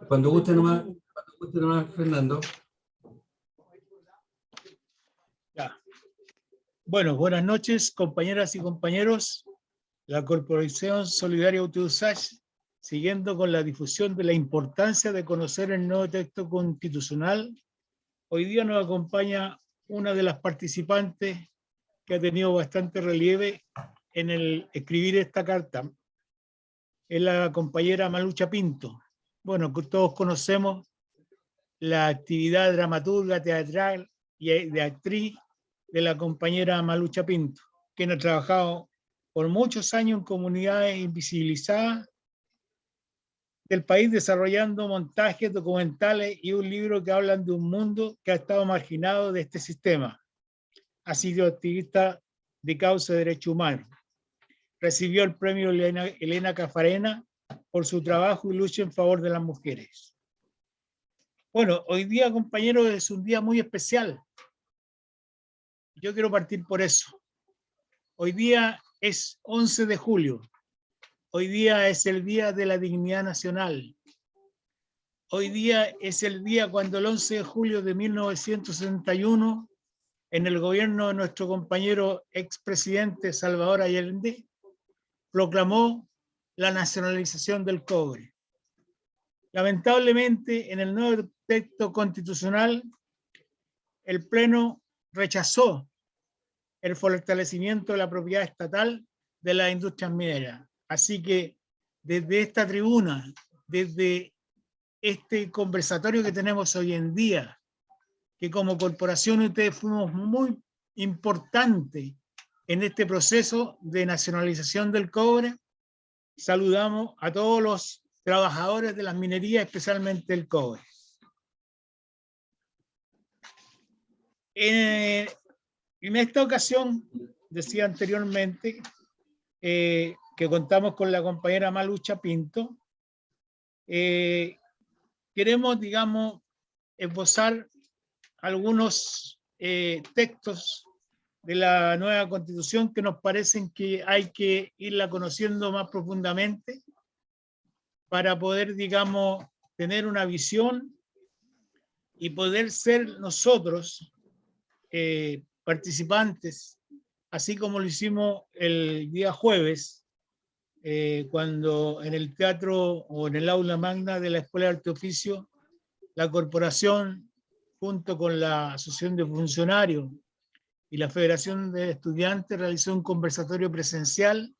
cuando guste nomás, Fernando. Ya. Bueno, buenas noches, compañeras y compañeros. La Corporación Solidaria UTE-USACH, siguiendo con la difusión de la importancia de conocer el nuevo texto constitucional, hoy día nos acompaña una de las participantes que ha tenido bastante relieve en el escribir esta carta. Es la compañera Malucha Pinto. Bueno, todos conocemos la actividad dramaturga, teatral y de actriz de la compañera Malucha Pinto, quien ha trabajado por muchos años en comunidades invisibilizadas del país, desarrollando montajes documentales y un libro que hablan de un mundo que ha estado marginado de este sistema. Ha sido activista de causa de derechos humanos. Recibió el premio Elena Caffarena por su trabajo y lucha en favor de las mujeres. Bueno, hoy día, compañeros, es un día muy especial. Yo quiero partir por eso. Hoy día es 11 de julio. Hoy día es el Día de la Dignidad Nacional. Hoy día es el día cuando el 11 de julio de 1971, en el gobierno de nuestro compañero expresidente Salvador Allende, proclamó la nacionalización del cobre. Lamentablemente, en el nuevo texto constitucional, el Pleno rechazó el fortalecimiento de la propiedad estatal de las industrias mineras. Así que desde esta tribuna, desde este conversatorio que tenemos hoy en día, que como corporación ustedes fuimos muy importantes en este proceso de nacionalización del cobre, saludamos a todos los trabajadores de las minerías, especialmente el cobre. En esta ocasión, decía anteriormente, que contamos con la compañera Malucha Pinto, queremos, digamos, esbozar algunos textos de la nueva Constitución que nos parecen que hay que irla conociendo más profundamente para poder, digamos, tener una visión y poder ser nosotros participantes, así como lo hicimos el día jueves, cuando en el teatro o en el aula magna de la Escuela de Arte Oficio, la corporación, junto con la Asociación de Funcionarios y la Federación de Estudiantes, realizó un conversatorio presencial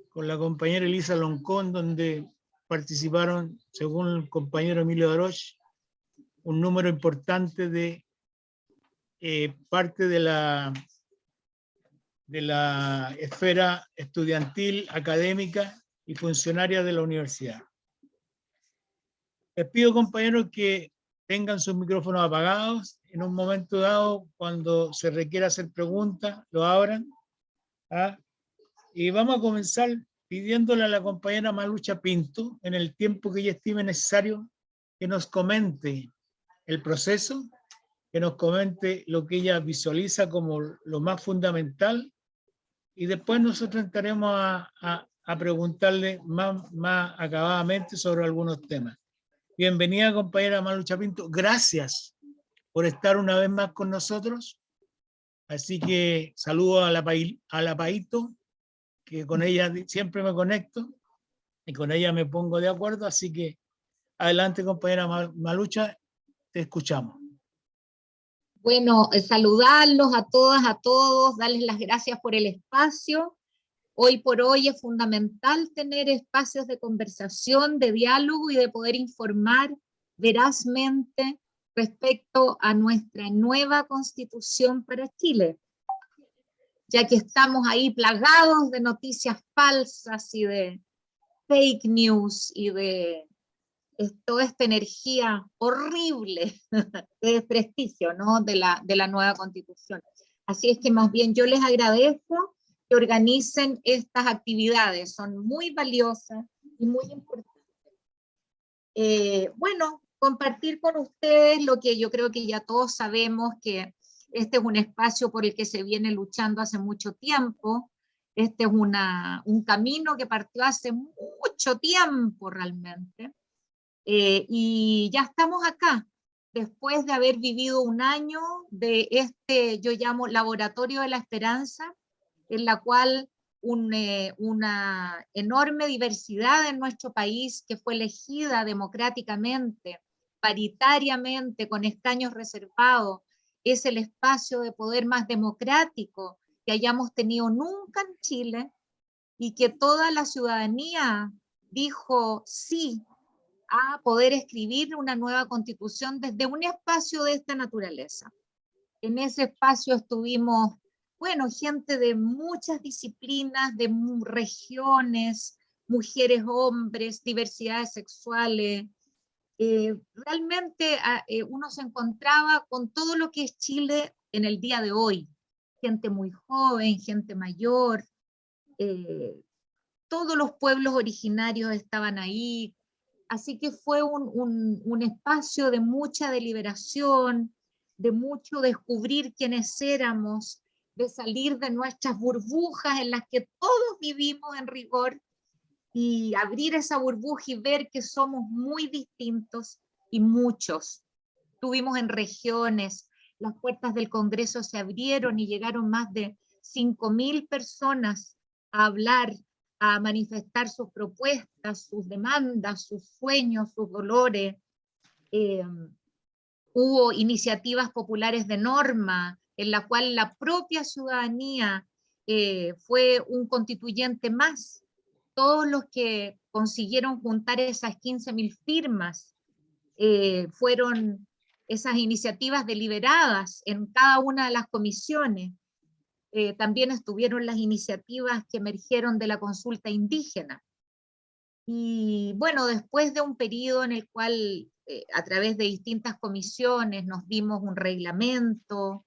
con la compañera Elisa Loncón, donde participaron, según el compañero Emilio Daroch, un número importante de parte de la esfera estudiantil, académica y funcionaria de la universidad. Les pido, compañeros, que tengan sus micrófonos apagados. En un momento dado, cuando se requiera hacer preguntas, lo abran. ¿Ah? Y vamos a comenzar pidiéndole a la compañera Malucha Pinto, en el tiempo que ella estime necesario, que nos comente el proceso, que nos comente lo que ella visualiza como lo más fundamental, y después nosotros entraremos a preguntarle más acabadamente sobre algunos temas. Bienvenida, compañera Malucha Pinto. Gracias por estar una vez más con nosotros. Así que saludo a la Paito, que con ella siempre me conecto y con ella me pongo de acuerdo. Así que adelante, compañera Malucha, te escuchamos. Bueno, saludarlos a todas, a todos, darles las gracias por el espacio. Hoy por hoy es fundamental tener espacios de conversación, de diálogo y de poder informar verazmente respecto a nuestra nueva Constitución para Chile, ya que estamos ahí plagados de noticias falsas y de fake news y de toda esta energía horrible de desprestigio, ¿no? de la nueva Constitución. Así es que más bien yo les agradezco que organicen estas actividades, son muy valiosas y muy importantes. Bueno, compartir con ustedes lo que yo creo que ya todos sabemos, que este es un espacio por el que se viene luchando hace mucho tiempo. Este es un camino que partió hace mucho tiempo realmente. Y ya estamos acá, después de haber vivido un año de este, yo llamo Laboratorio de la Esperanza, en la cual una enorme diversidad en nuestro país que fue elegida democráticamente, paritariamente, con escaños reservados, es el espacio de poder más democrático que hayamos tenido nunca en Chile, y que toda la ciudadanía dijo sí a poder escribir una nueva constitución desde un espacio de esta naturaleza. En ese espacio estuvimos, bueno, gente de muchas disciplinas, de regiones, mujeres, hombres, diversidades sexuales. Realmente uno se encontraba con todo lo que es Chile en el día de hoy. Gente muy joven, gente mayor, todos los pueblos originarios estaban ahí. Así que fue un espacio de mucha deliberación, de mucho descubrir quiénes éramos, de salir de nuestras burbujas en las que todos vivimos en rigor, y abrir esa burbuja y ver que somos muy distintos y muchos. Estuvimos en regiones, las puertas del Congreso se abrieron y llegaron más de 5.000 personas a hablar, a manifestar sus propuestas, sus demandas, sus sueños, sus dolores. Hubo iniciativas populares de norma, en la cual la propia ciudadanía fue un constituyente más. Todos los que consiguieron juntar esas 15.000 firmas fueron esas iniciativas deliberadas en cada una de las comisiones. También estuvieron las iniciativas que emergieron de la consulta indígena. Y bueno, después de un periodo en el cual a través de distintas comisiones nos dimos un reglamento,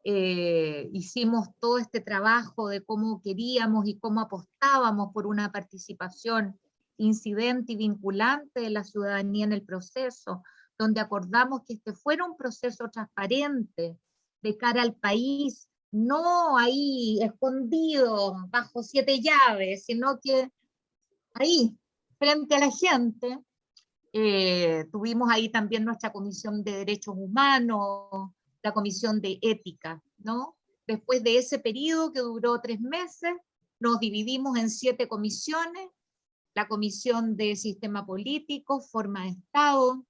hicimos todo este trabajo de cómo queríamos y cómo apostábamos por una participación incidente y vinculante de la ciudadanía en el proceso, donde acordamos que este fuera un proceso transparente de cara al país, no ahí escondido bajo 7 llaves, sino que ahí, frente a la gente. Tuvimos ahí también nuestra Comisión de Derechos Humanos, la Comisión de Ética, ¿no? Después de ese periodo que duró 3 meses, nos dividimos en 7 comisiones: la Comisión de Sistema Político, Forma de Estado,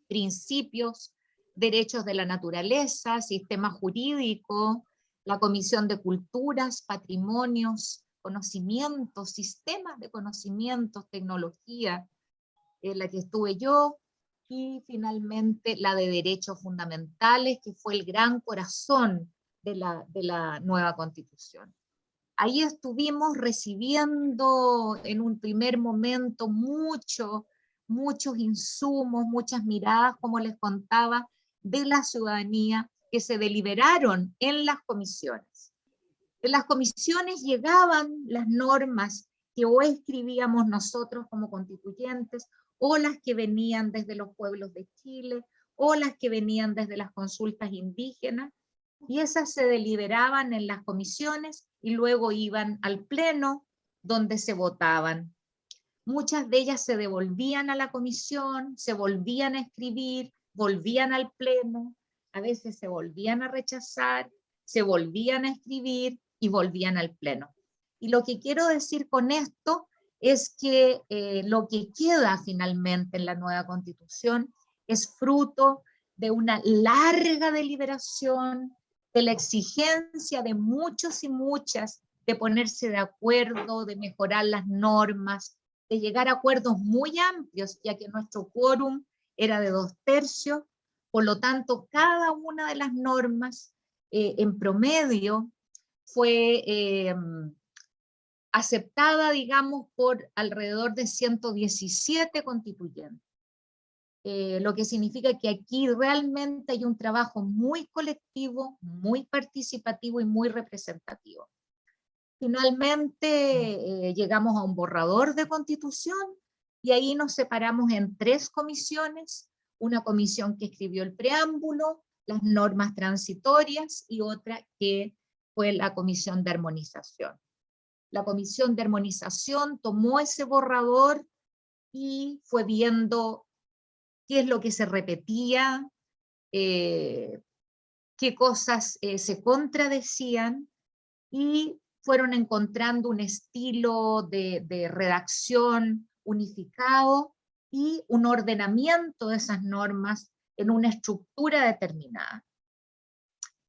Principios, Derechos de la Naturaleza, Sistema Jurídico, la Comisión de Culturas, Patrimonios, Conocimientos, Sistemas de Conocimientos, Tecnología, en la que estuve yo, y finalmente la de Derechos Fundamentales, que fue el gran corazón de la nueva Constitución. Ahí estuvimos recibiendo en un primer momento muchos insumos, muchas miradas, como les contaba, de la ciudadanía, que se deliberaron en las comisiones. En las comisiones llegaban las normas que o escribíamos nosotros como constituyentes, o las que venían desde los pueblos de Chile, o las que venían desde las consultas indígenas, y esas se deliberaban en las comisiones y luego iban al pleno, donde se votaban. Muchas de ellas se devolvían a la comisión, se volvían a escribir, volvían al pleno, a veces se volvían a rechazar, se volvían a escribir y volvían al pleno. Y lo que quiero decir con esto es que lo que queda finalmente en la nueva Constitución es fruto de una larga deliberación, de la exigencia de muchos y muchas de ponerse de acuerdo, de mejorar las normas, de llegar a acuerdos muy amplios, ya que nuestro quórum era de 2/3, por lo tanto cada una de las normas en promedio fue aceptada, digamos, por alrededor de 117 constituyentes. Lo que significa que aquí realmente hay un trabajo muy colectivo, muy participativo y muy representativo. Finalmente llegamos a un borrador de constitución y ahí nos separamos en 3 comisiones, una comisión que escribió el preámbulo, las normas transitorias, y otra que fue la comisión de armonización. La comisión de armonización tomó ese borrador y fue viendo qué es lo que se repetía, qué cosas se contradecían, y fueron encontrando un estilo de redacción unificado y un ordenamiento de esas normas en una estructura determinada.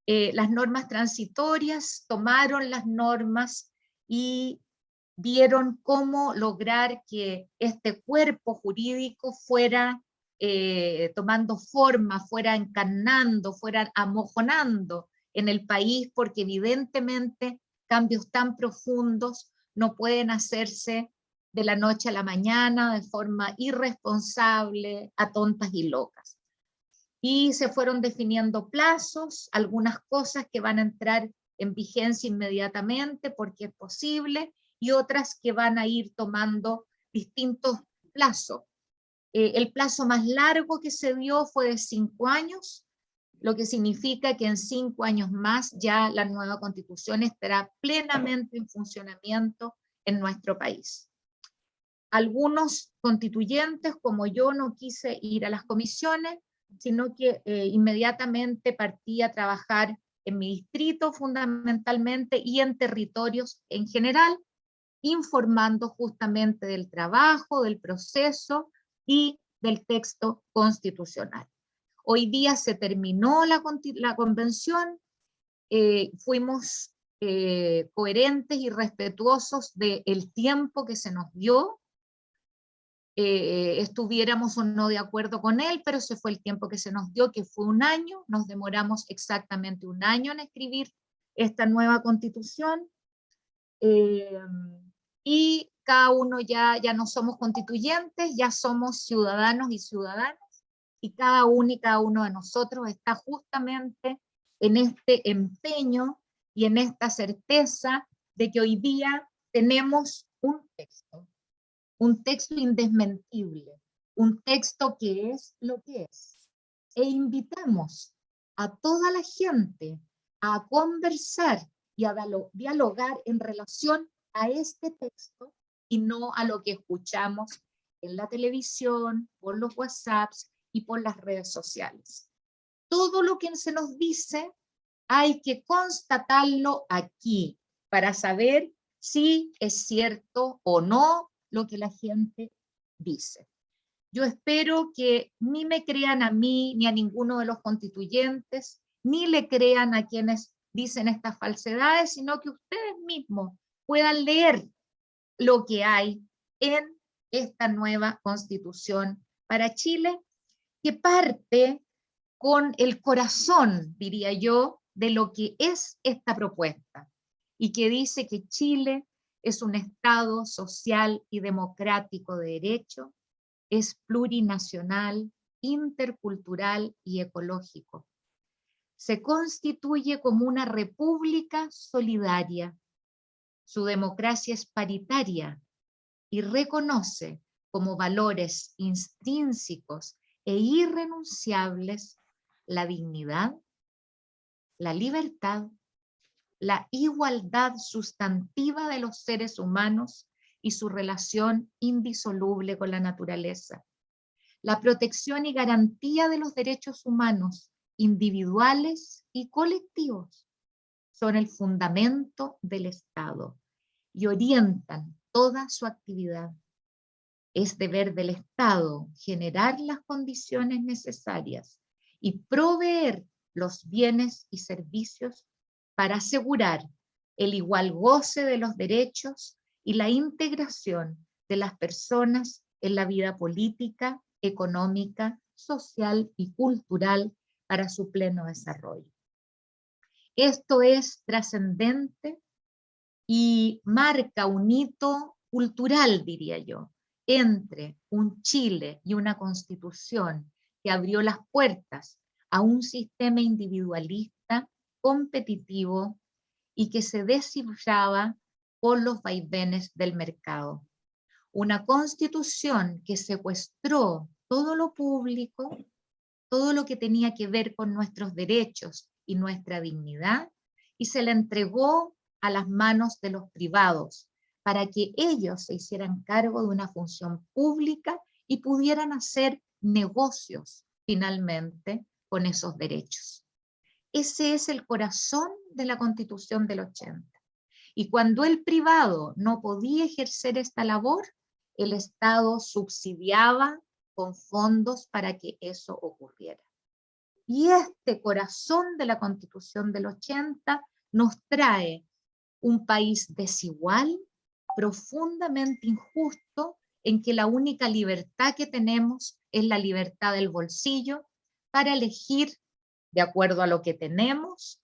Las normas transitorias tomaron las normas y vieron cómo lograr que este cuerpo jurídico fuera tomando forma, fuera encarnando, fuera amojonando en el país, porque evidentemente cambios tan profundos no pueden hacerse de la noche a la mañana de forma irresponsable, a tontas y locas. Y se fueron definiendo plazos, algunas cosas que van a entrar en vigencia inmediatamente porque es posible, y otras que van a ir tomando distintos plazos. El plazo más largo que se dio fue de 5 años, lo que significa que en 5 años más ya la nueva Constitución estará plenamente en funcionamiento en nuestro país. Algunos constituyentes, como yo, no quise ir a las comisiones, sino que inmediatamente partí a trabajar en mi distrito fundamentalmente y en territorios en general, informando justamente del trabajo, del proceso y del texto constitucional. Hoy día se terminó la convención, fuimos coherentes y respetuosos del tiempo que se nos dio, estuviéramos o no de acuerdo con él, pero ese fue el tiempo que se nos dio, que fue 1 año, nos demoramos exactamente 1 año en escribir esta nueva constitución, y cada uno ya no somos constituyentes, ya somos ciudadanos y ciudadanas, y cada uno de nosotros está justamente en este empeño y en esta certeza de que hoy día tenemos un texto indesmentible, un texto que es lo que es. E invitamos a toda la gente a conversar y a dialogar en relación a este texto y no a lo que escuchamos en la televisión, por los WhatsApps y por las redes sociales. Todo lo que se nos dice hay que constatarlo aquí para saber si es cierto o no lo que la gente dice. Yo espero que ni me crean a mí ni a ninguno de los constituyentes, ni le crean a quienes dicen estas falsedades, sino que ustedes mismos puedan leer lo que hay en esta nueva Constitución para Chile, que parte con el corazón, diría yo, de lo que es esta propuesta, y que dice que Chile es un Estado social y democrático de derecho, es plurinacional, intercultural y ecológico. Se constituye como una república solidaria. Su democracia es paritaria y reconoce como valores intrínsecos e irrenunciables la dignidad, la libertad, la igualdad sustantiva de los seres humanos y su relación indisoluble con la naturaleza, la protección y garantía de los derechos humanos individuales y colectivos son el fundamento del Estado y orientan toda su actividad. Es deber del Estado generar las condiciones necesarias y proveer los bienes y servicios para asegurar el igual goce de los derechos y la integración de las personas en la vida política, económica, social y cultural para su pleno desarrollo. Esto es trascendente y marca un hito cultural, diría yo, entre un Chile y una Constitución que abrió las puertas a un sistema individualista, competitivo y que se descifraba por los vaivenes del mercado. Una Constitución que secuestró todo lo público, todo lo que tenía que ver con nuestros derechos y nuestra dignidad, y se la entregó a las manos de los privados para que ellos se hicieran cargo de una función pública y pudieran hacer negocios finalmente con esos derechos. Ese es el corazón de la Constitución del 80. Y cuando el privado no podía ejercer esta labor, el Estado subsidiaba con fondos para que eso ocurriera. Y este corazón de la Constitución del 80 nos trae un país desigual, profundamente injusto, en que la única libertad que tenemos es la libertad del bolsillo para elegir, de acuerdo a lo que tenemos,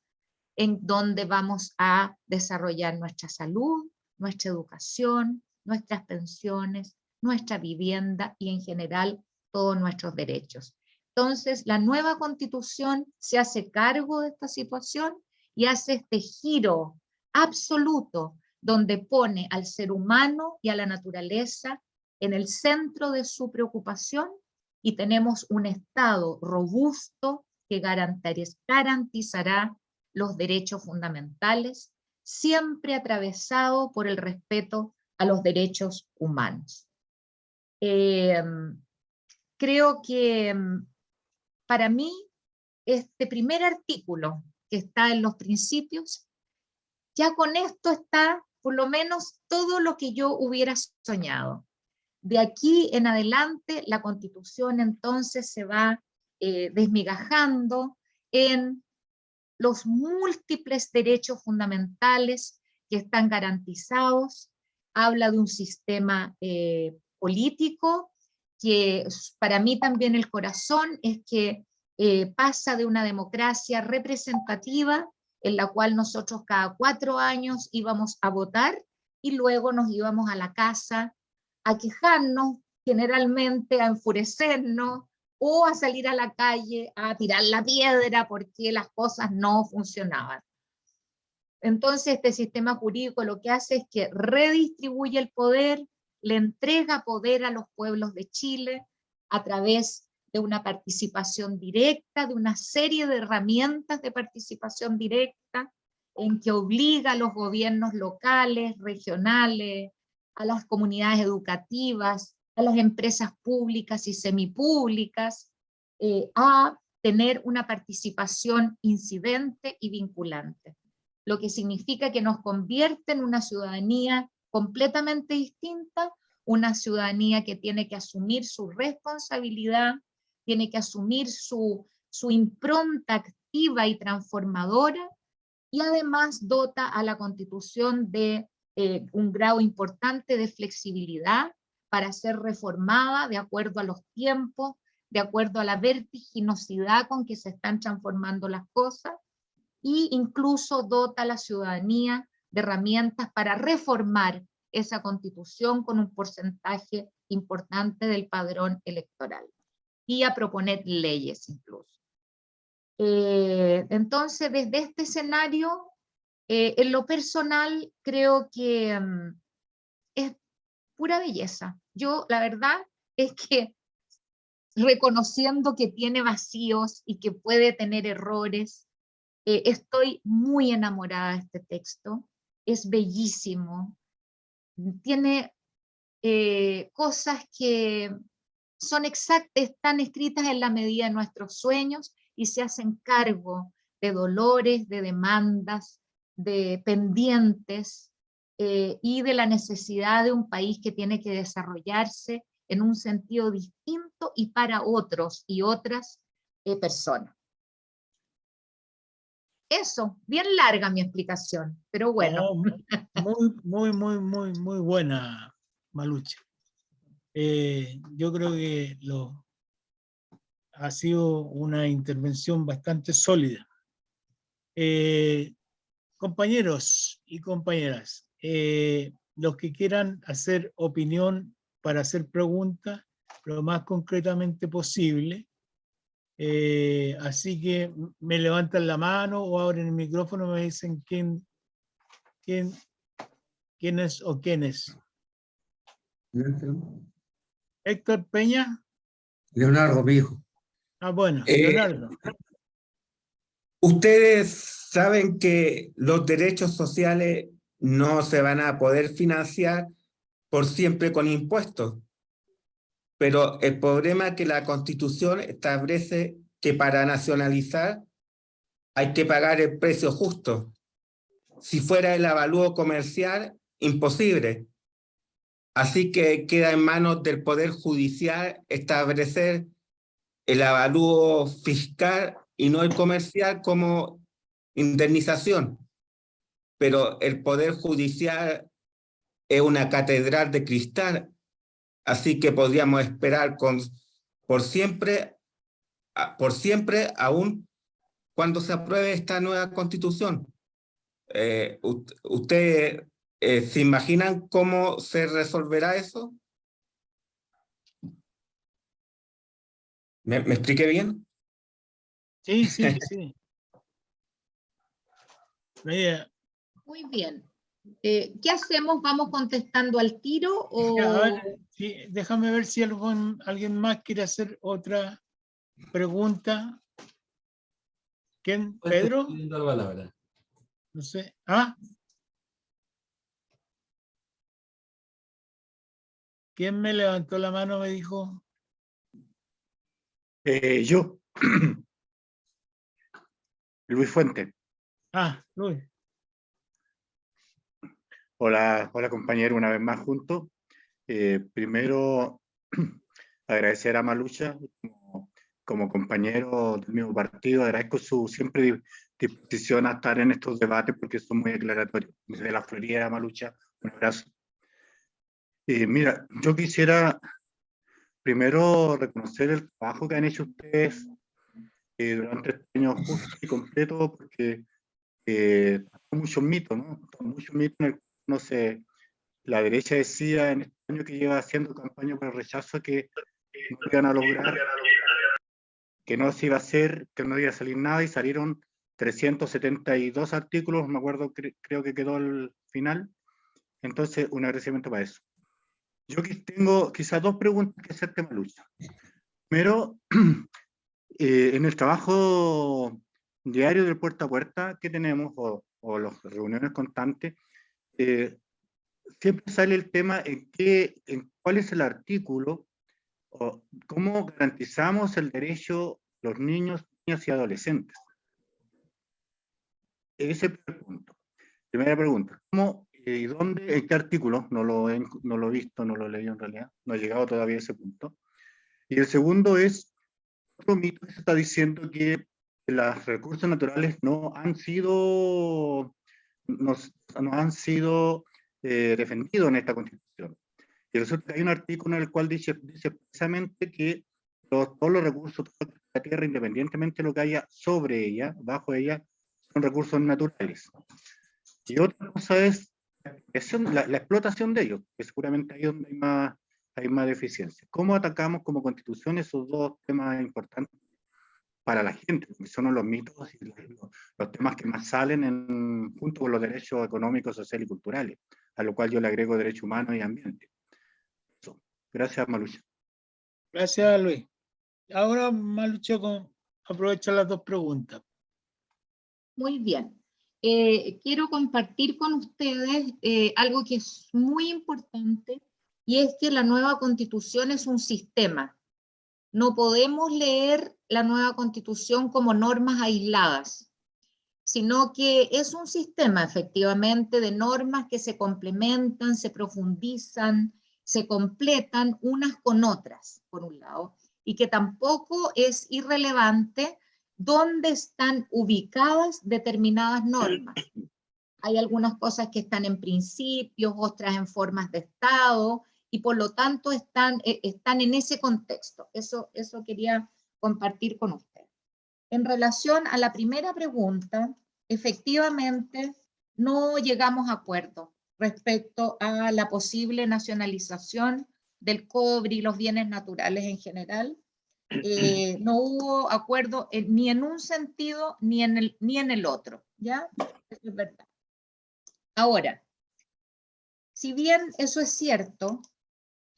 en dónde vamos a desarrollar nuestra salud, nuestra educación, nuestras pensiones, nuestra vivienda y en general todos nuestros derechos. Entonces, la nueva Constitución se hace cargo de esta situación y hace este giro absoluto donde pone al ser humano y a la naturaleza en el centro de su preocupación y tenemos un Estado robusto que garantizará los derechos fundamentales, siempre atravesado por el respeto a los derechos humanos. Creo que para mí este primer artículo que está en los principios, ya con esto está por lo menos todo lo que yo hubiera soñado. De aquí en adelante la Constitución entonces se va desmigajando en los múltiples derechos fundamentales que están garantizados. Habla de un sistema político que para mí también el corazón es que pasa de una democracia representativa en la cual nosotros cada 4 años íbamos a votar y luego nos íbamos a la casa a quejarnos, generalmente a enfurecernos, o a salir a la calle a tirar la piedra porque las cosas no funcionaban. Entonces este sistema jurídico lo que hace es que redistribuye el poder, le entrega poder a los pueblos de Chile a través de una participación directa, de una serie de herramientas de participación directa, en que obliga a los gobiernos locales, regionales, a las comunidades educativas, a las empresas públicas y semipúblicas, a tener una participación incidente y vinculante, lo que significa que nos convierte en una ciudadanía completamente distinta, una ciudadanía que tiene que asumir su responsabilidad, tiene que asumir su impronta activa y transformadora, y además dota a la Constitución de un grado importante de flexibilidad para ser reformada de acuerdo a los tiempos, de acuerdo a la vertiginosidad con que se están transformando las cosas, e incluso dota a la ciudadanía de herramientas para reformar esa Constitución con un porcentaje importante del padrón electoral y a proponer leyes incluso. Entonces, desde este escenario, en lo personal, creo que es pura belleza. Yo, la verdad, es que reconociendo que tiene vacíos y que puede tener errores, estoy muy enamorada de este texto. Es bellísimo. Tiene cosas que son exactas, están escritas en la medida de nuestros sueños y se hacen cargo de dolores, de demandas, de pendientes y de la necesidad de un país que tiene que desarrollarse en un sentido distinto y para otros y otras personas. Eso, bien larga mi explicación, pero bueno. No, muy buena, Malucha. Yo creo que ha sido una intervención bastante sólida. Compañeros y compañeras, los que quieran hacer opinión para hacer preguntas lo más concretamente posible, así que me levantan la mano o abren el micrófono y me dicen quién es o quién es. Héctor Peña. Leonardo, mi hijo. Ah, bueno, Leonardo. Ustedes saben que los derechos sociales no se van a poder financiar por siempre con impuestos. pero el problema es que la Constitución establece que para nacionalizar hay que pagar el precio justo. Si fuera el avalúo comercial, imposible. Así que queda en manos del Poder Judicial establecer el avalúo fiscal y no el comercial como indemnización. Pero el Poder Judicial es una catedral de cristal, así que podríamos esperar por siempre, aún cuando se apruebe esta nueva Constitución. ¿Ustedes se imaginan cómo se resolverá eso? ¿Me expliqué bien? Sí, sí, sí. Mira, Muy bien. ¿Qué hacemos? ¿Vamos contestando al tiro ya, a o...? ver, sí, déjame ver si alguien más quiere hacer otra pregunta. ¿Quién? ¿Pedro? Pidiendo la palabra. No sé. ¿Ah? ¿Quién me levantó la mano? Me dijo. Yo, Luis Fuente. Ah, Luis. Hola, hola compañero, una vez más juntos. Primero, agradecer a Malucha como compañero del mismo partido. Agradezco su siempre disposición a estar en estos debates porque son muy aclaratorios. Desde la Florida, Malucha, un abrazo. Mira, yo quisiera primero reconocer el trabajo que han hecho ustedes durante este año justo y completo, porque muchos mitos, ¿no? Muchos mitos en el que no sé, la derecha decía en este año que lleva haciendo campaña por el rechazo que no iban a lograr, que no se iba a hacer, que no iba a salir nada, y salieron 372 artículos, me acuerdo, creo que quedó al final. Entonces, un agradecimiento para eso. Yo tengo quizás dos preguntas que hacerte, Malucha. Primero, en el trabajo diario del puerta a puerta que tenemos, o las reuniones constantes, siempre sale el tema en cuál es el artículo, o cómo garantizamos el derecho de los niños, niñas y adolescentes. Ese es el primer punto. Primera pregunta, ¿cómo y dónde, en qué artículo? No lo he visto, no lo he leído en realidad, no he llegado todavía a ese punto. Y el segundo es, otro mito que se está diciendo que los recursos naturales no han sido defendidos en esta Constitución. Y resulta que hay un artículo en el cual dice precisamente que todos los recursos de la tierra, independientemente de lo que haya sobre ella, bajo ella, son recursos naturales. Y otra cosa es la explotación de ellos, que seguramente ahí es donde hay más deficiencias. ¿Cómo atacamos como Constitución esos dos temas importantes para la gente? Porque son los mitos y los temas que más salen junto con los derechos económicos, sociales y culturales, a lo cual yo le agrego derechos humanos y ambiente. Eso. Gracias, Malucha. Gracias, Luis. Ahora, Malucha, aprovecha las dos preguntas. Muy bien. Quiero compartir con ustedes algo que es muy importante, y es que la nueva Constitución es un sistema. No podemos leer la nueva Constitución como normas aisladas, sino que es un sistema efectivamente de normas que se complementan, se profundizan, se completan unas con otras, por un lado, y que tampoco es irrelevante dónde están ubicadas determinadas normas. Hay algunas cosas que están en principios, otras en formas de Estado, y por lo tanto están en ese contexto. Eso quería compartir con usted. En relación a la primera pregunta, efectivamente no llegamos a acuerdo respecto a la posible nacionalización del cobre y los bienes naturales en general. No hubo acuerdo ni en un sentido ni en el otro, ¿ya? Eso es verdad. Ahora, si bien eso es cierto,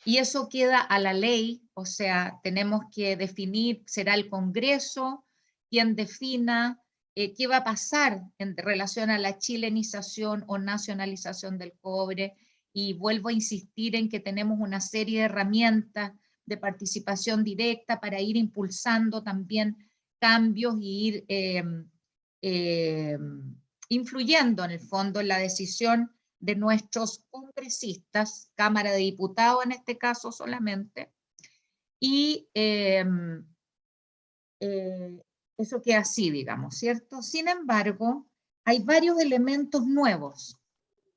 y eso queda a la ley, o sea, tenemos que definir, será el Congreso quien defina qué va a pasar en relación a la chilenización o nacionalización del cobre, y vuelvo a insistir en que tenemos una serie de herramientas de participación directa para ir impulsando también cambios y ir influyendo en el fondo en la decisión de nuestros congresistas, Cámara de Diputados en este caso solamente, y eso queda así, digamos, ¿cierto? Sin embargo, hay varios elementos nuevos,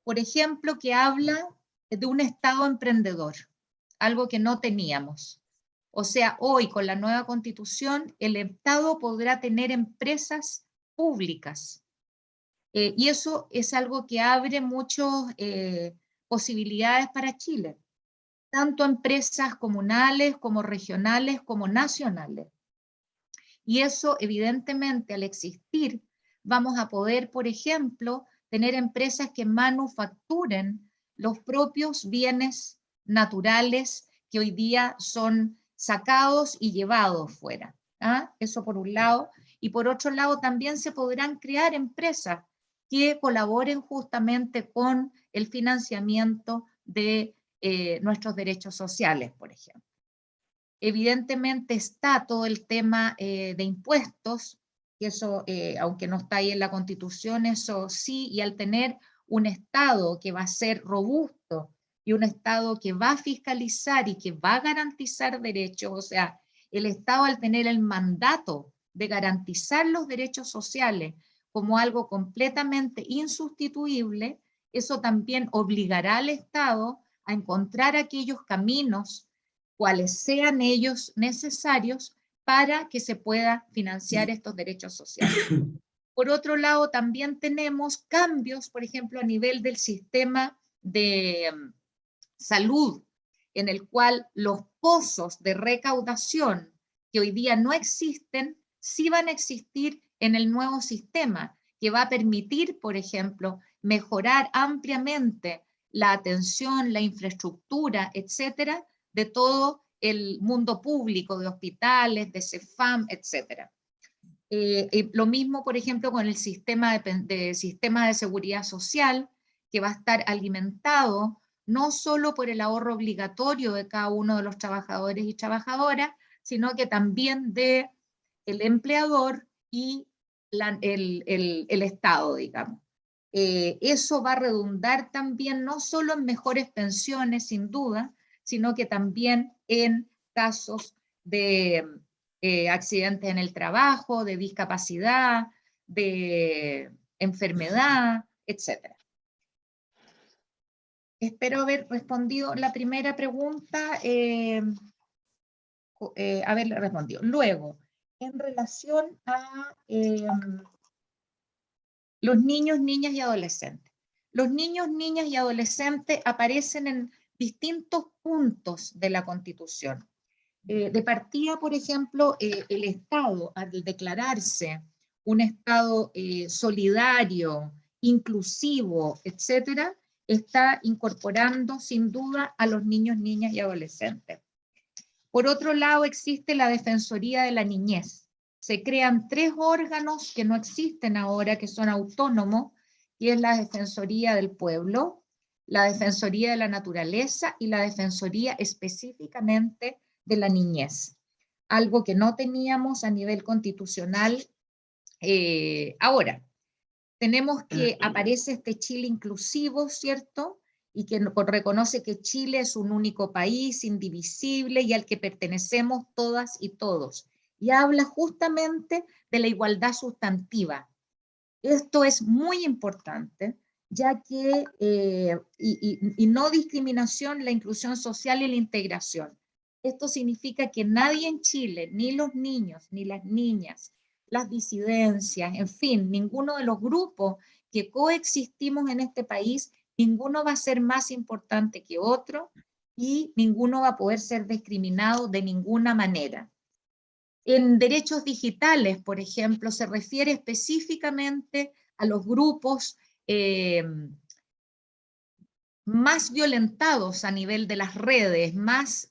por ejemplo, que habla de un Estado emprendedor, algo que no teníamos. O sea, hoy con la nueva Constitución, el Estado podrá tener empresas públicas. Y eso es algo que abre muchas posibilidades para Chile, tanto empresas comunales como regionales como nacionales. Y eso, evidentemente, al existir, vamos a poder, por ejemplo, tener empresas que manufacturen los propios bienes naturales que hoy día son sacados y llevados fuera. ¿Ah? Eso por un lado. Y por otro lado, también se podrán crear empresas que colaboren justamente con el financiamiento de nuestros derechos sociales, por ejemplo. Evidentemente está todo el tema de impuestos, y eso, aunque no está ahí en la Constitución, eso sí, y al tener un Estado que va a ser robusto y un Estado que va a fiscalizar y que va a garantizar derechos, o sea, el Estado al tener el mandato de garantizar los derechos sociales como algo completamente insustituible, eso también obligará al Estado a encontrar aquellos caminos, cuales sean ellos necesarios, para que se pueda financiar estos derechos sociales. Por otro lado, también tenemos cambios, por ejemplo, a nivel del sistema de salud, en el cual los pozos de recaudación que hoy día no existen, sí van a existir en el nuevo sistema, que va a permitir, por ejemplo, mejorar ampliamente la atención, la infraestructura, etcétera, de todo el mundo público, de hospitales, de CEFAM, etcétera. Lo mismo, por ejemplo, con el sistema de seguridad social, que va a estar alimentado no solo por el ahorro obligatorio de cada uno de los trabajadores y trabajadoras, sino que también de el empleador y el Estado, digamos. Eso va a redundar también no solo en mejores pensiones, sin duda, sino que también en casos de accidentes en el trabajo, de discapacidad, de enfermedad, etc. Espero haber respondido la primera pregunta, haberle respondido. Luego, en relación a los niños, niñas y adolescentes. Los niños, niñas y adolescentes aparecen en distintos puntos de la Constitución. De partida, por ejemplo, el Estado, al declararse un Estado solidario, inclusivo, etcétera, está incorporando sin duda a los niños, niñas y adolescentes. Por otro lado, existe la Defensoría de la Niñez. Se crean 3 órganos que no existen ahora, que son autónomos, y es la Defensoría del Pueblo, la Defensoría de la Naturaleza y la Defensoría específicamente de la niñez. Algo que no teníamos a nivel constitucional ahora. Tenemos que aparece este Chile inclusivo, ¿cierto? Y que reconoce que Chile es un único país, indivisible, y al que pertenecemos todas y todos. Y habla justamente de la igualdad sustantiva. Esto es muy importante, ya que, y no discriminación, la inclusión social y la integración. Esto significa que nadie en Chile, ni los niños, ni las niñas, las disidencias, en fin, ninguno de los grupos que coexistimos en este país, ninguno va a ser más importante que otro y ninguno va a poder ser discriminado de ninguna manera. En derechos digitales, por ejemplo, se refiere específicamente a los grupos más violentados a nivel de las redes, más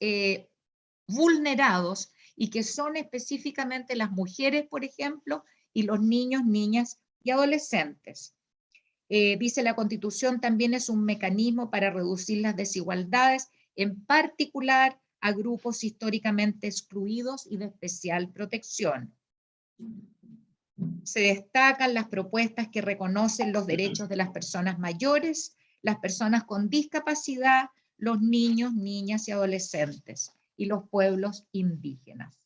vulnerados, y que son específicamente las mujeres, por ejemplo, y los niños, niñas y adolescentes. Dice la Constitución, también es un mecanismo para reducir las desigualdades, en particular a grupos históricamente excluidos y de especial protección. Se destacan las propuestas que reconocen los derechos de las personas mayores, las personas con discapacidad, los niños, niñas y adolescentes, y los pueblos indígenas.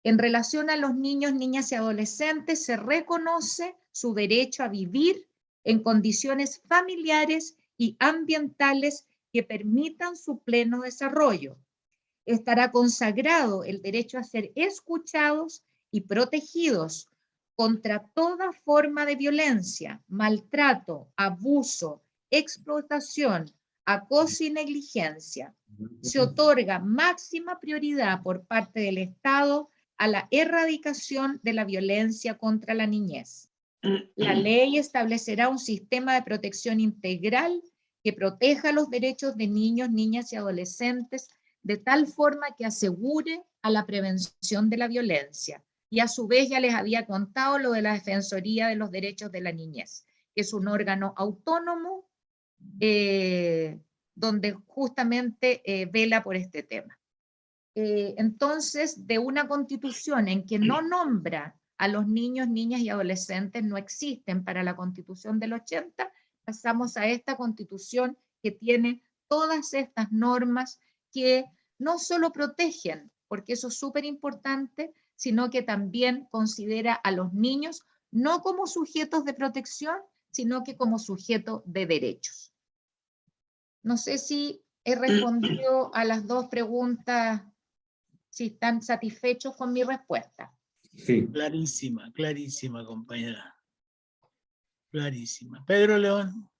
En relación a los niños, niñas y adolescentes, se reconoce su derecho a vivir en condiciones familiares y ambientales que permitan su pleno desarrollo. Estará consagrado el derecho a ser escuchados y protegidos contra toda forma de violencia, maltrato, abuso, explotación, acoso y negligencia. Se otorga máxima prioridad por parte del Estado a la erradicación de la violencia contra la niñez. La ley establecerá un sistema de protección integral que proteja los derechos de niños, niñas y adolescentes de tal forma que asegure a la prevención de la violencia. Y a su vez ya les había contado lo de la Defensoría de los Derechos de la Niñez, que es un órgano autónomo donde justamente vela por este tema. Entonces, de una constitución en que no nombra a los niños, niñas y adolescentes, no existen para la Constitución del 80, pasamos a esta constitución que tiene todas estas normas que no solo protegen, porque eso es súper importante, sino que también considera a los niños no como sujetos de protección, sino que como sujetos de derechos. No sé si he respondido a las dos preguntas, si están satisfechos con mi respuesta. Sí. Clarísima, clarísima, compañera. Clarísima. Pedro León.